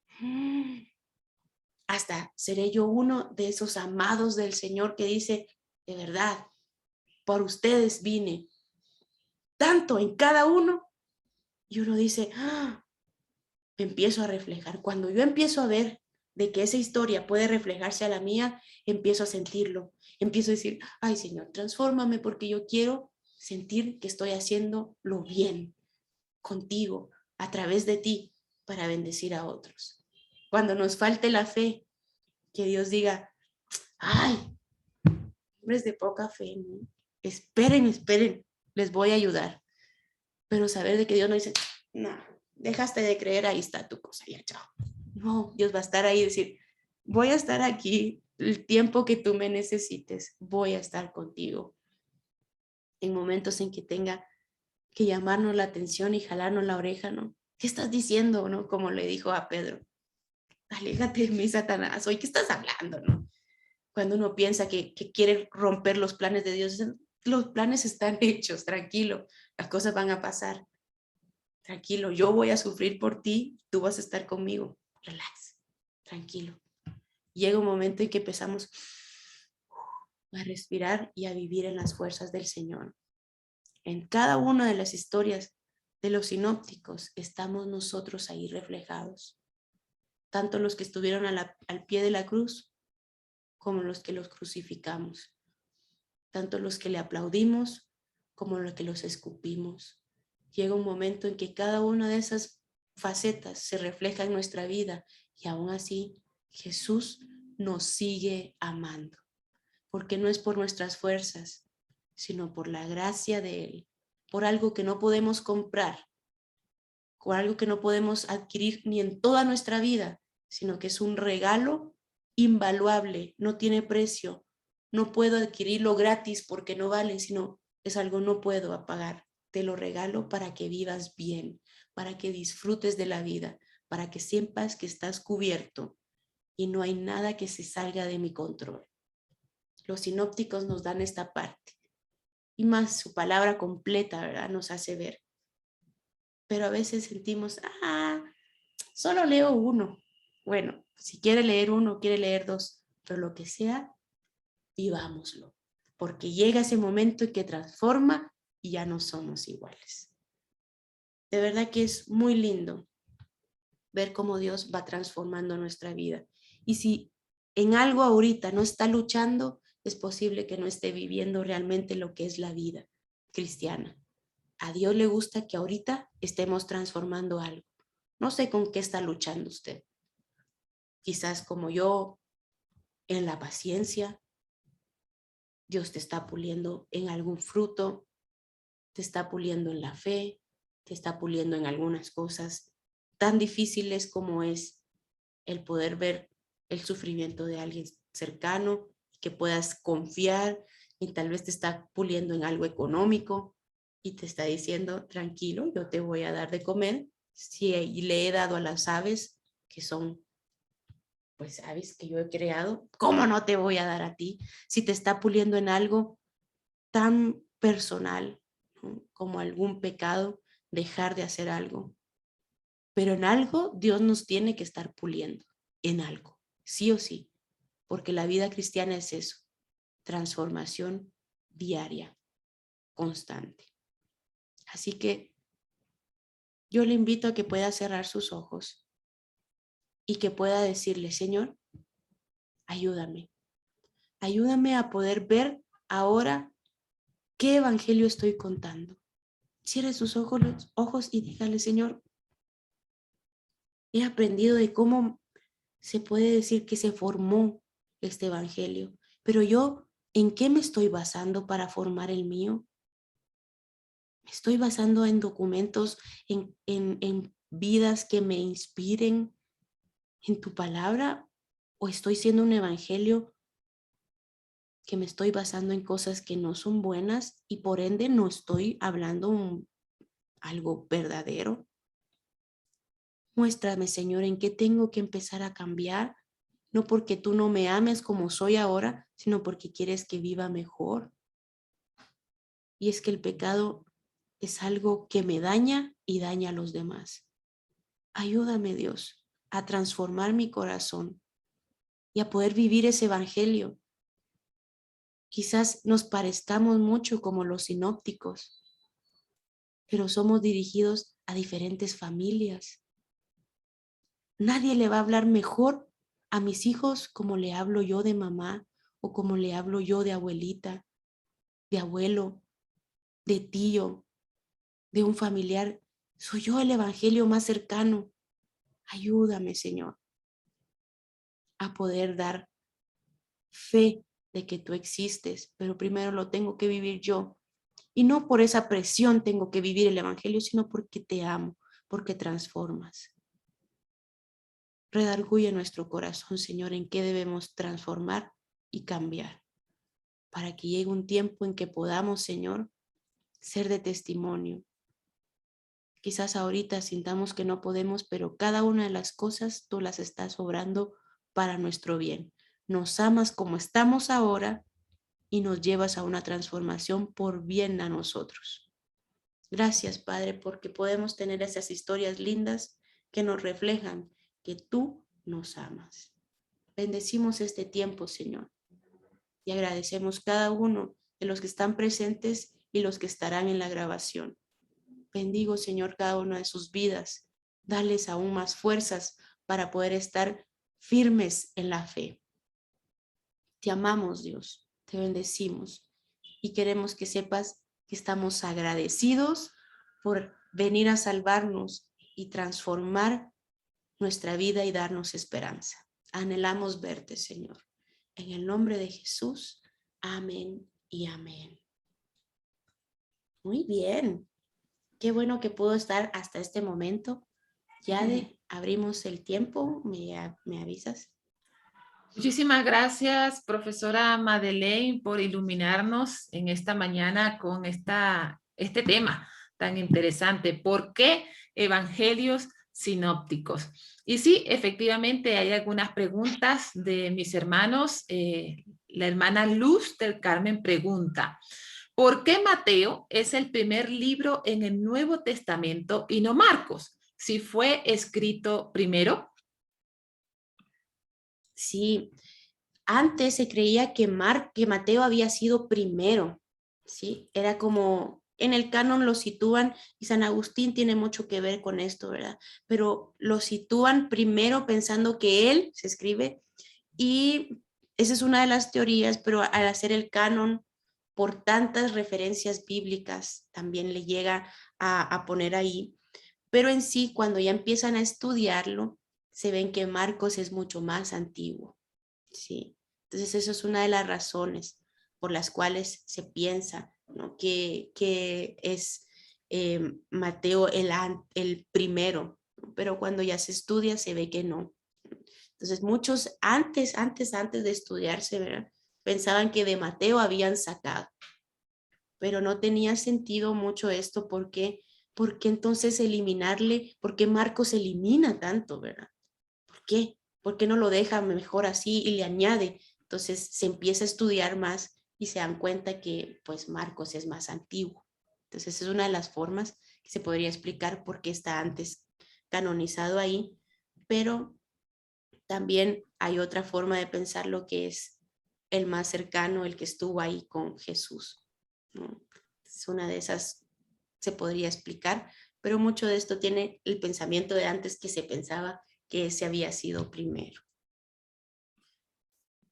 Hasta seré yo uno de esos amados del Señor que dice, de verdad, por ustedes vine. Tanto en cada uno. Y uno dice, me empiezo a reflejar. Cuando yo empiezo a ver de que esa historia puede reflejarse a la mía, empiezo a sentirlo. Empiezo a decir, ay Señor, transfórmame porque yo quiero sentir que estoy haciendo lo bien contigo, a través de ti, para bendecir a otros. Cuando nos falte la fe, que Dios diga, ay, hombres de poca fe, ¿no? Esperen, les voy a ayudar. Pero saber de que Dios no dice, no, dejaste de creer, ahí está tu cosa, ya, chao. No, Dios va a estar ahí y decir, voy a estar aquí el tiempo que tú me necesites, voy a estar contigo. En momentos en que tenga que llamarnos la atención y jalarnos la oreja, ¿no? ¿Qué estás diciendo, no? Como le dijo a Pedro, aléjate de mí, Satanás, ¿hoy qué estás hablando, no? Cuando uno piensa que quiere romper los planes de Dios, los planes están hechos, tranquilo, las cosas van a pasar. Tranquilo, yo voy a sufrir por ti, tú vas a estar conmigo. Relax, tranquilo. Llega un momento en que empezamos a respirar y a vivir en las fuerzas del Señor. En cada una de las historias de los sinópticos estamos nosotros ahí reflejados. Tanto los que estuvieron al pie de la cruz como los que los crucificamos. Tanto los que le aplaudimos como los que los escupimos. Llega un momento en que cada una de esas facetas se refleja en nuestra vida y aún así Jesús nos sigue amando, porque no es por nuestras fuerzas, sino por la gracia de Él, por algo que no podemos comprar, por algo que no podemos adquirir ni en toda nuestra vida, sino que es un regalo invaluable, no tiene precio, no puedo adquirirlo gratis porque no vale, sino es algo no puedo pagar. Te lo regalo para que vivas bien, para que disfrutes de la vida, para que sepas que estás cubierto y no hay nada que se salga de mi control. Los sinópticos nos dan esta parte y más su palabra completa, ¿verdad? Nos hace ver. Pero a veces sentimos, solo leo uno. Bueno, si quiere leer uno, quiere leer dos, pero lo que sea, vivámoslo, porque llega ese momento en que transforma y ya no somos iguales. De verdad que es muy lindo ver cómo Dios va transformando nuestra vida. Y si en algo ahorita no está luchando, es posible que no esté viviendo realmente lo que es la vida cristiana. A Dios le gusta que ahorita estemos transformando algo. No sé con qué está luchando usted. Quizás como yo, en la paciencia. Dios te está puliendo en algún fruto, te está puliendo en la fe, te está puliendo en algunas cosas tan difíciles como es el poder ver el sufrimiento de alguien cercano, que puedas confiar, y tal vez te está puliendo en algo económico y te está diciendo, tranquilo, yo te voy a dar de comer. Si le he dado a las aves, que son pues aves que yo he creado, ¿cómo no te voy a dar a ti? Si te está puliendo en algo tan personal, ¿no? Como algún pecado, dejar de hacer algo. Pero en algo Dios nos tiene que estar puliendo, en algo, sí o sí, porque la vida cristiana es eso, transformación diaria, constante. Así que yo le invito a que pueda cerrar sus ojos y que pueda decirle, Señor, ayúdame. Ayúdame a poder ver ahora qué evangelio estoy contando. Cierre sus ojos y dígale, Señor, he aprendido de cómo se puede decir que se formó este evangelio, pero yo, ¿en qué me estoy basando para formar el mío? ¿Me estoy basando en documentos, en vidas que me inspiren en tu palabra? ¿O estoy siendo un evangelio que me estoy basando en cosas que no son buenas y por ende no estoy hablando algo verdadero? Muéstrame, Señor, en qué tengo que empezar a cambiar, no porque tú no me ames como soy ahora, sino porque quieres que viva mejor. Y es que el pecado es algo que me daña y daña a los demás. Ayúdame, Dios, a transformar mi corazón y a poder vivir ese evangelio. Quizás nos parezcamos mucho como los sinópticos, pero somos dirigidos a diferentes familias. Nadie le va a hablar mejor a mis hijos como le hablo yo de mamá o como le hablo yo de abuelita, de abuelo, de tío, de un familiar. Soy yo el evangelio más cercano. Ayúdame, Señor, a poder dar fe de que tú existes, pero primero lo tengo que vivir yo. Y no por esa presión tengo que vivir el evangelio, sino porque te amo, porque transformas. Redarguye nuestro corazón, Señor, en qué debemos transformar y cambiar, para que llegue un tiempo en que podamos, Señor, ser de testimonio. Quizás ahorita sintamos que no podemos, pero cada una de las cosas tú las estás obrando para nuestro bien. Nos amas como estamos ahora y nos llevas a una transformación por bien a nosotros. Gracias, Padre, porque podemos tener esas historias lindas que nos reflejan que tú nos amas. Bendecimos este tiempo, Señor, y agradecemos cada uno de los que están presentes y los que estarán en la grabación. Bendigo, Señor, cada una de sus vidas. Dales aún más fuerzas para poder estar firmes en la fe. Te amamos, Dios, te bendecimos y queremos que sepas que estamos agradecidos por venir a salvarnos y transformar nuestra vida y darnos esperanza. Anhelamos verte, Señor. En el nombre de Jesús, amén y amén. Muy bien. Qué bueno que puedo estar hasta este momento. Yade, abrimos el tiempo. ¿Me avisas? Muchísimas gracias, profesora Madeleine, por iluminarnos en esta mañana con este tema tan interesante. ¿Por qué evangelios sinópticos? Y sí, efectivamente hay algunas preguntas de mis hermanos. La hermana Luz del Carmen pregunta, ¿por qué Mateo es el primer libro en el Nuevo Testamento y no Marcos? Si fue escrito primero. Sí, antes se creía que Mateo había sido primero, ¿sí? Era como, en el canon lo sitúan, y San Agustín tiene mucho que ver con esto, ¿verdad? Pero lo sitúan primero pensando que él se escribe, y esa es una de las teorías, pero al hacer el canon, por tantas referencias bíblicas, también le llega a poner ahí. Pero en sí, cuando ya empiezan a estudiarlo, se ven que Marcos es mucho más antiguo, ¿sí? Entonces, eso es una de las razones por las cuales se piensa, ¿no? que es Mateo el primero, ¿no? Pero cuando ya se estudia, se ve que no. Entonces, muchos antes de estudiarse, ¿verdad? Pensaban que de Mateo habían sacado, pero no tenía sentido mucho esto porque entonces eliminarle, porque Marcos elimina tanto, ¿verdad? ¿Por qué? ¿Por qué no lo deja mejor así y le añade? Entonces se empieza a estudiar más y se dan cuenta que pues Marcos es más antiguo. Entonces es una de las formas que se podría explicar por qué está antes canonizado ahí, pero también hay otra forma de pensar lo que es el más cercano, el que estuvo ahí con Jesús, ¿no? Es una de esas, se podría explicar, pero mucho de esto tiene el pensamiento de antes, que se pensaba que ese había sido primero.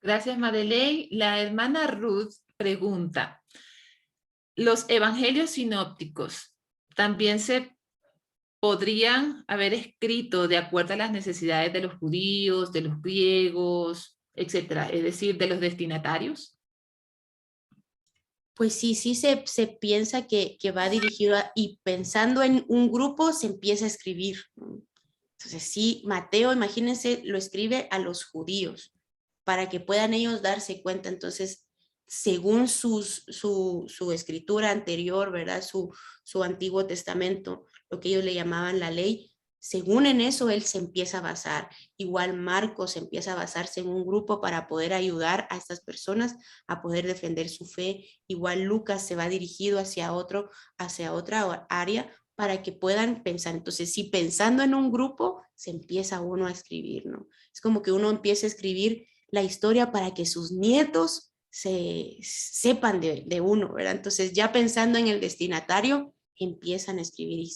Gracias, Madeleine. La hermana Ruth pregunta, ¿los evangelios sinópticos también se podrían haber escrito de acuerdo a las necesidades de los judíos, de los griegos, etcétera? Es decir, de los destinatarios. Pues sí, se piensa que va dirigido y pensando en un grupo se empieza a escribir. Entonces sí, Mateo, imagínense, lo escribe a los judíos para que puedan ellos darse cuenta. Entonces, según su escritura anterior, ¿verdad? Su Antiguo Testamento, lo que ellos le llamaban la ley, según en eso, él se empieza a basar. Igual Marcos empieza a basarse en un grupo para poder ayudar a estas personas a poder defender su fe. Igual Lucas se va dirigido hacia otra área para que puedan pensar. Entonces, si pensando en un grupo, se empieza uno a escribir, ¿no? Es como que uno empieza a escribir la historia para que sus nietos sepan de uno, ¿verdad? Entonces, ya pensando en el destinatario, empiezan a escribir y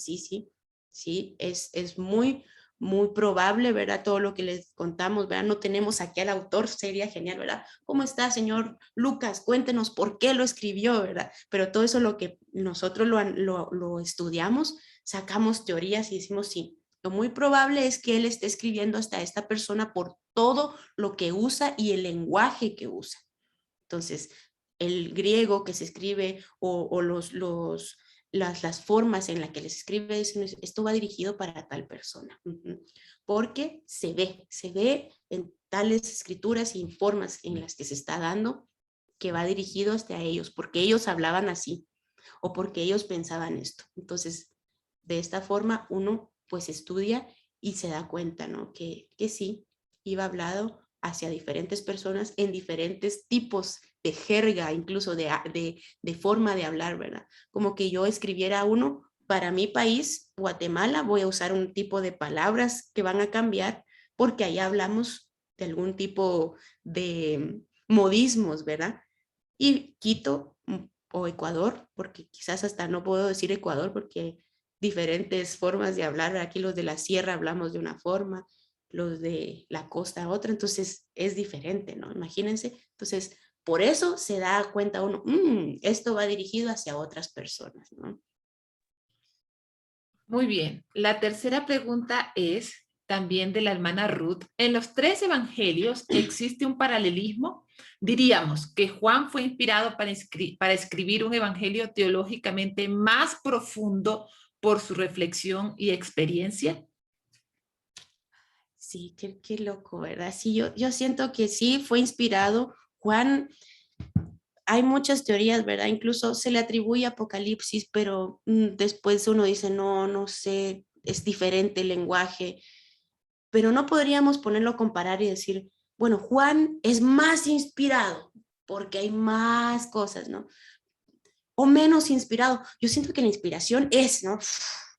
sí, es muy, muy probable, ¿verdad? Todo lo que les contamos, ¿verdad? No tenemos aquí al autor, sería genial, ¿verdad? ¿Cómo está, señor Lucas? Cuéntenos por qué lo escribió, ¿verdad? Pero todo eso lo que nosotros lo estudiamos, sacamos teorías y decimos, sí, lo muy probable es que él esté escribiendo hasta esta persona por todo lo que usa y el lenguaje que usa. Entonces, el griego que se escribe o las formas en las que les escribe, esto va dirigido para tal persona. Porque se ve en tales escrituras y formas en las que se está dando que va dirigido hacia ellos, porque ellos hablaban así o porque ellos pensaban esto. Entonces, de esta forma uno pues estudia y se da cuenta, ¿no? Que sí, iba hablado hacia diferentes personas en diferentes tipos de jerga, incluso de forma de hablar, ¿verdad? Como que yo escribiera uno, para mi país, Guatemala, voy a usar un tipo de palabras que van a cambiar porque allá hablamos de algún tipo de modismos, ¿verdad? Y Quito o Ecuador, porque quizás hasta no puedo decir Ecuador porque diferentes formas de hablar. Aquí los de la sierra hablamos de una forma, los de la costa otra, entonces es diferente, ¿no? Imagínense. Entonces, por eso se da cuenta uno, esto va dirigido hacia otras personas, ¿no? Muy bien. La tercera pregunta es también de la hermana Ruth. En los 3 evangelios existe un paralelismo. Diríamos que Juan fue inspirado para escribir un evangelio teológicamente más profundo por su reflexión y experiencia. Sí, qué loco, ¿verdad? Sí, yo siento que sí, fue inspirado. Juan, hay muchas teorías, ¿verdad? Incluso se le atribuye Apocalipsis, pero después uno dice, no sé, es diferente el lenguaje, pero no podríamos ponerlo a comparar y decir, bueno, Juan es más inspirado porque hay más cosas, ¿no? O menos inspirado. Yo siento que la inspiración es, ¿no?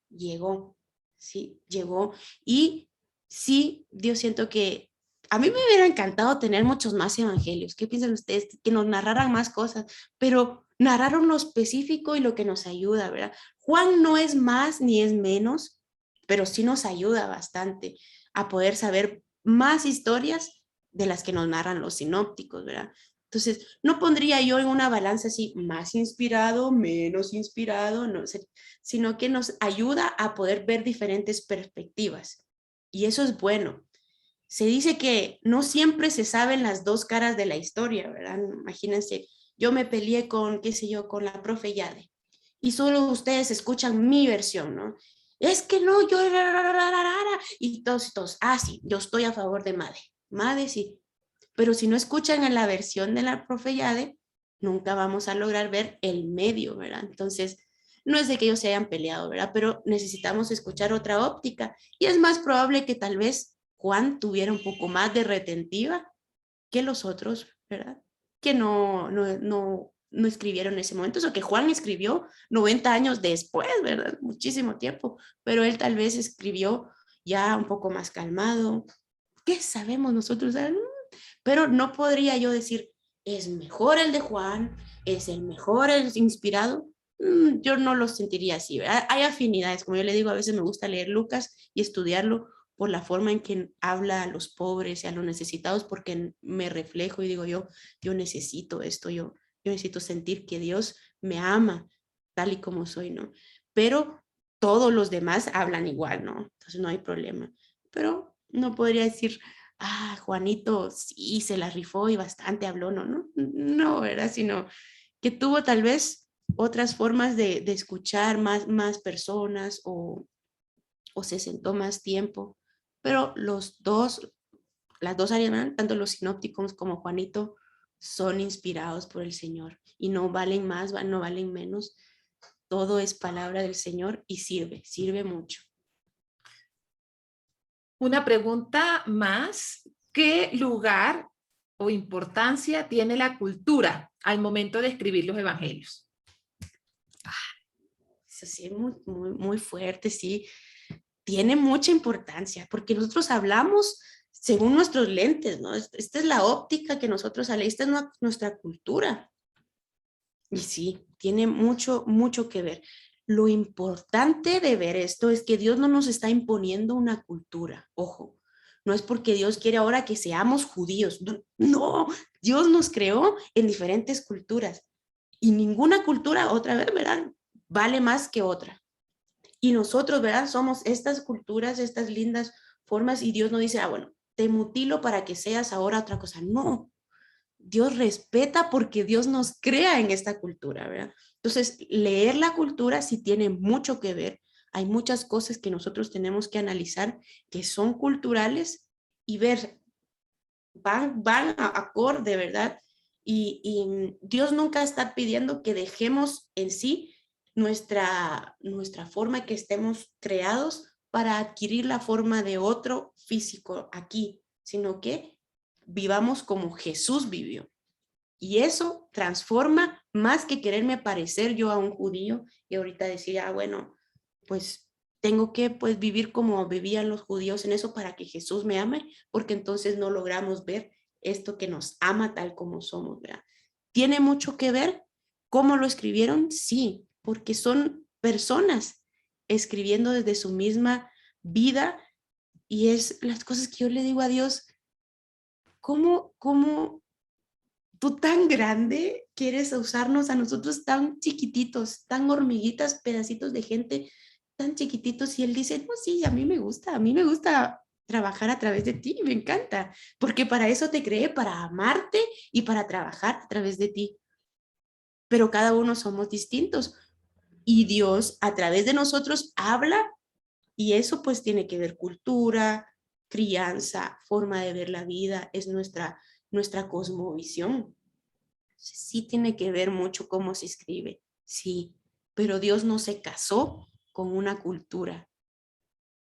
Llegó, sí, llegó. Y sí, yo siento que a mí me hubiera encantado tener muchos más evangelios. ¿Qué piensan ustedes? Que nos narraran más cosas, pero narraron lo específico y lo que nos ayuda, ¿verdad? Juan no es más ni es menos, pero sí nos ayuda bastante a poder saber más historias de las que nos narran los sinópticos, ¿verdad? Entonces, no pondría yo en una balanza así más inspirado, menos inspirado, no sé, sino que nos ayuda a poder ver diferentes perspectivas. Y eso es bueno. Se dice que no siempre se saben las dos caras de la historia, ¿verdad? Imagínense, yo me peleé con, qué sé yo, con la profe Yade, y solo ustedes escuchan mi versión, ¿no? Es que no, yo, y todos, sí, yo estoy a favor de Made. Made sí, pero si no escuchan en la versión de la profe Yade, nunca vamos a lograr ver el medio, ¿verdad? Entonces, no es de que ellos se hayan peleado, ¿verdad? Pero necesitamos escuchar otra óptica y es más probable que tal vez Juan tuviera un poco más de retentiva que los otros, ¿verdad? Que no escribieron en ese momento, eso que Juan escribió 90 años después, ¿verdad? Muchísimo tiempo, pero él tal vez escribió ya un poco más calmado. ¿Qué sabemos nosotros? Pero no podría yo decir, es mejor el de Juan, es el mejor, el inspirado. Yo no lo sentiría así, ¿verdad? Hay afinidades, como yo le digo, a veces me gusta leer Lucas y estudiarlo por la forma en que habla a los pobres y a los necesitados, porque me reflejo y digo yo necesito esto, yo necesito sentir que Dios me ama tal y como soy, ¿no? Pero todos los demás hablan igual, ¿no? Entonces no hay problema. Pero no podría decir, Juanito sí se la rifó y bastante habló, no, ¿verdad? Sino que tuvo tal vez otras formas de escuchar más personas o se sentó más tiempo, pero las dos áreas, tanto los sinópticos como Juanito, son inspirados por el Señor y no valen más, no valen menos. Todo es palabra del Señor y sirve mucho. Una pregunta más. ¿Qué lugar o importancia tiene la cultura al momento de escribir los evangelios? Eso sí, es muy, muy, muy fuerte, sí. Tiene mucha importancia porque nosotros hablamos según nuestros lentes, ¿no? Esta es la óptica que nosotros esta es nuestra cultura. Y sí, tiene mucho, mucho que ver. Lo importante de ver esto es que Dios no nos está imponiendo una cultura, ojo. No es porque Dios quiere ahora que seamos judíos. No, Dios nos creó en diferentes culturas y ninguna cultura, otra vez, ¿verdad? Vale más que otra. Y nosotros, ¿verdad? Somos estas culturas, estas lindas formas y Dios no dice, bueno, te mutilo para que seas ahora otra cosa. No, Dios respeta porque Dios nos crea en esta cultura, ¿verdad? Entonces, leer la cultura sí tiene mucho que ver. Hay muchas cosas que nosotros tenemos que analizar que son culturales y ver, van a acorde, ¿verdad? Y Dios nunca está pidiendo que dejemos en sí nuestra forma que estemos creados para adquirir la forma de otro físico aquí, sino que vivamos como Jesús vivió. Y eso transforma más que quererme parecer yo a un judío y ahorita decir, bueno, pues tengo que pues vivir como vivían los judíos en eso para que Jesús me ame, porque entonces no logramos ver esto que nos ama tal como somos, ¿verdad? ¿Tiene mucho que ver cómo lo escribieron? Sí, porque son personas escribiendo desde su misma vida y es las cosas que yo le digo a Dios, ¿cómo tú tan grande quieres usarnos a nosotros tan chiquititos, tan hormiguitas, pedacitos de gente tan chiquititos? Y él dice, no, sí, a mí me gusta trabajar a través de ti, me encanta, porque para eso te creé, para amarte y para trabajar a través de ti. Pero cada uno somos distintos y Dios a través de nosotros habla y eso pues tiene que ver cultura, crianza, forma de ver la vida, es nuestra cosmovisión. Sí tiene que ver mucho cómo se escribe, sí, pero Dios no se casó con una cultura.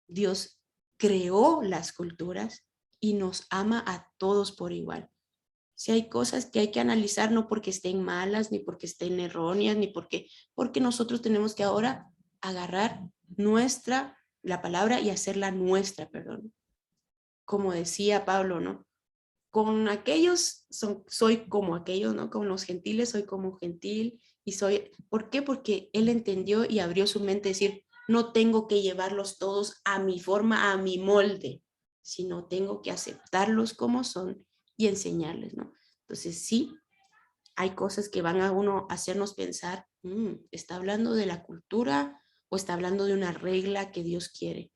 Dios creó las culturas y nos ama a todos por igual. Si hay cosas que hay que analizar, no porque estén malas, ni porque estén erróneas, ni porque nosotros tenemos que ahora agarrar la palabra y hacerla nuestra, perdón. Como decía Pablo, ¿no? Con aquellos soy como aquellos, ¿no? Con los gentiles soy como gentil y soy, ¿por qué? Porque él entendió y abrió su mente a decir, no tengo que llevarlos todos a mi forma, a mi molde, sino tengo que aceptarlos como son y enseñarles, ¿no? Entonces sí, hay cosas que van a uno a hacernos pensar, ¿está hablando de la cultura o está hablando de una regla que Dios quiere?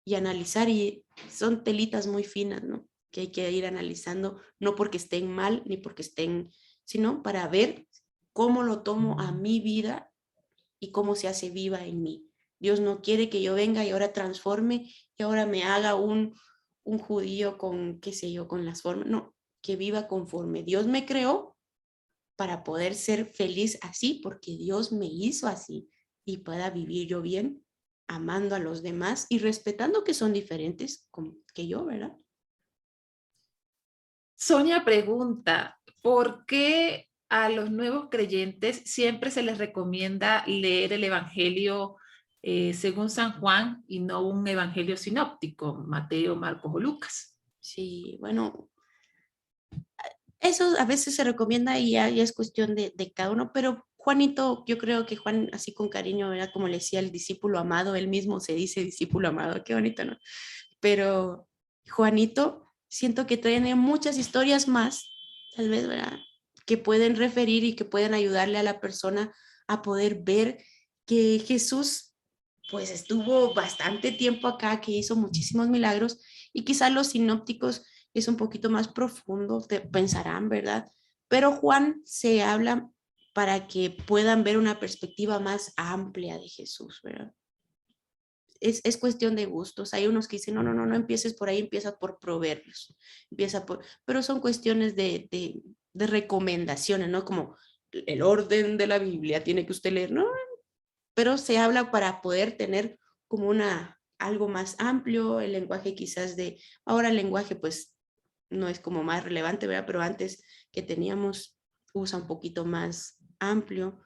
Y analizar, y son telitas muy finas, ¿no? Que hay que ir analizando, no porque estén mal ni porque estén, sino para ver cómo lo tomo a mi vida y cómo se hace viva en mí. Dios no quiere que yo venga y ahora transforme y ahora me haga un judío con, qué sé yo, con las formas, no, que viva conforme Dios me creó para poder ser feliz así, porque Dios me hizo así y pueda vivir yo bien, amando a los demás y respetando que son diferentes que yo, ¿verdad? Sonia pregunta, ¿por qué a los nuevos creyentes siempre se les recomienda leer el Evangelio según San Juan y no un Evangelio sinóptico, Mateo, Marcos o Lucas? Sí, bueno, eso a veces se recomienda y ya es cuestión de cada uno, pero Juanito, yo creo que Juan, así con cariño, ¿verdad? Como le decía el discípulo amado, él mismo se dice discípulo amado, qué bonito, ¿no? Pero Juanito, siento que tiene muchas historias más, tal vez, ¿verdad? Que pueden referir y que pueden ayudarle a la persona a poder ver que Jesús, pues estuvo bastante tiempo acá, que hizo muchísimos milagros y quizás los sinópticos es un poquito más profundo, te pensarán, ¿verdad? Pero Juan se habla para que puedan ver una perspectiva más amplia de Jesús, ¿verdad? Es cuestión de gustos. Hay unos que dicen, no empieces por ahí, empieza por Proverbios, pero son cuestiones de recomendaciones, ¿no? Como el orden de la Biblia tiene que usted leer, ¿no? Pero se habla para poder tener como algo más amplio, el lenguaje quizás de, ahora el lenguaje pues no es como más relevante, ¿verdad? Pero antes que teníamos, usa un poquito más amplio.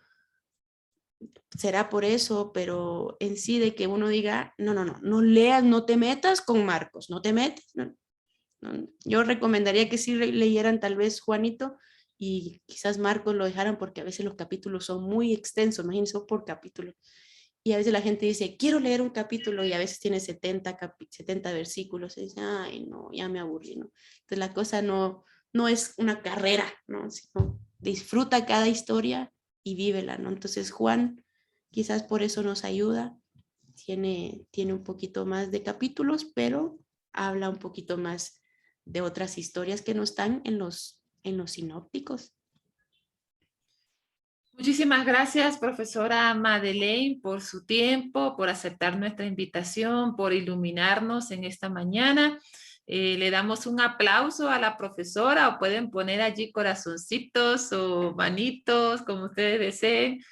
Será por eso, pero en sí de que uno diga, no leas, no te metas con Marcos, no te metas. No. Yo recomendaría que sí leyeran tal vez Juanito y quizás Marcos lo dejaran porque a veces los capítulos son muy extensos, imagínense por capítulo. Y a veces la gente dice, quiero leer un capítulo y a veces tiene 70 versículos y dice, ay no, ya me aburrí, ¿no? Entonces la cosa no es una carrera, ¿no? Sino disfruta cada historia y vívela, ¿no? Entonces Juan quizás por eso nos ayuda, tiene un poquito más de capítulos, pero habla un poquito más de otras historias que no están en los sinópticos. Muchísimas gracias, profesora Madeleine, por su tiempo, por aceptar nuestra invitación, por iluminarnos en esta mañana. Le damos un aplauso a la profesora, o pueden poner allí corazoncitos o manitos, como ustedes deseen.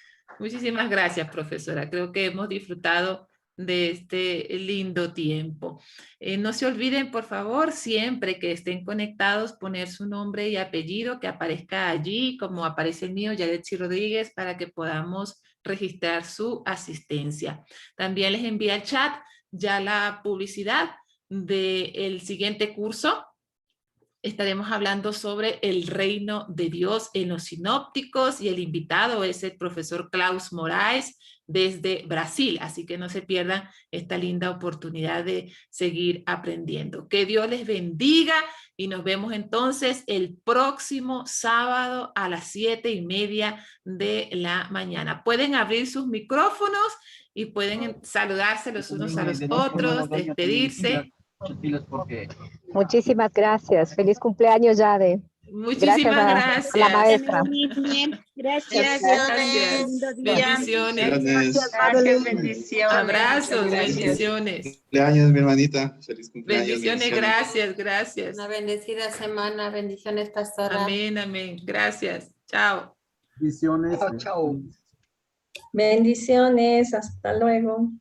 Muchísimas gracias, profesora. Creo que hemos disfrutado de este lindo tiempo. No se olviden, por favor, siempre que estén conectados, poner su nombre y apellido, que aparezca allí, como aparece el mío, Yadetsi Rodríguez, para que podamos registrar su asistencia. También les envía al chat ya la publicidad del siguiente curso. Estaremos hablando sobre el reino de Dios en los sinópticos y el invitado es el profesor Klaus Moraes desde Brasil, así que no se pierdan esta linda oportunidad de seguir aprendiendo. Que Dios les bendiga y nos vemos entonces el próximo sábado a las 7:30 de la mañana. Pueden abrir sus micrófonos y pueden saludarse los unos a los otros, despedirse. Muchísimas gracias. Feliz cumpleaños, Yade. Muchísimas gracias. A la maestra. Gracias. Bendiciones. Gracias, bendiciones. Abrazos, bendiciones. Cumpleaños, mi hermanita. Feliz cumpleaños. Bendiciones, gracias. Una bendecida semana, bendiciones, pastora. Amén. Gracias. Chao. Bendiciones. Chao. Bendiciones, hasta luego.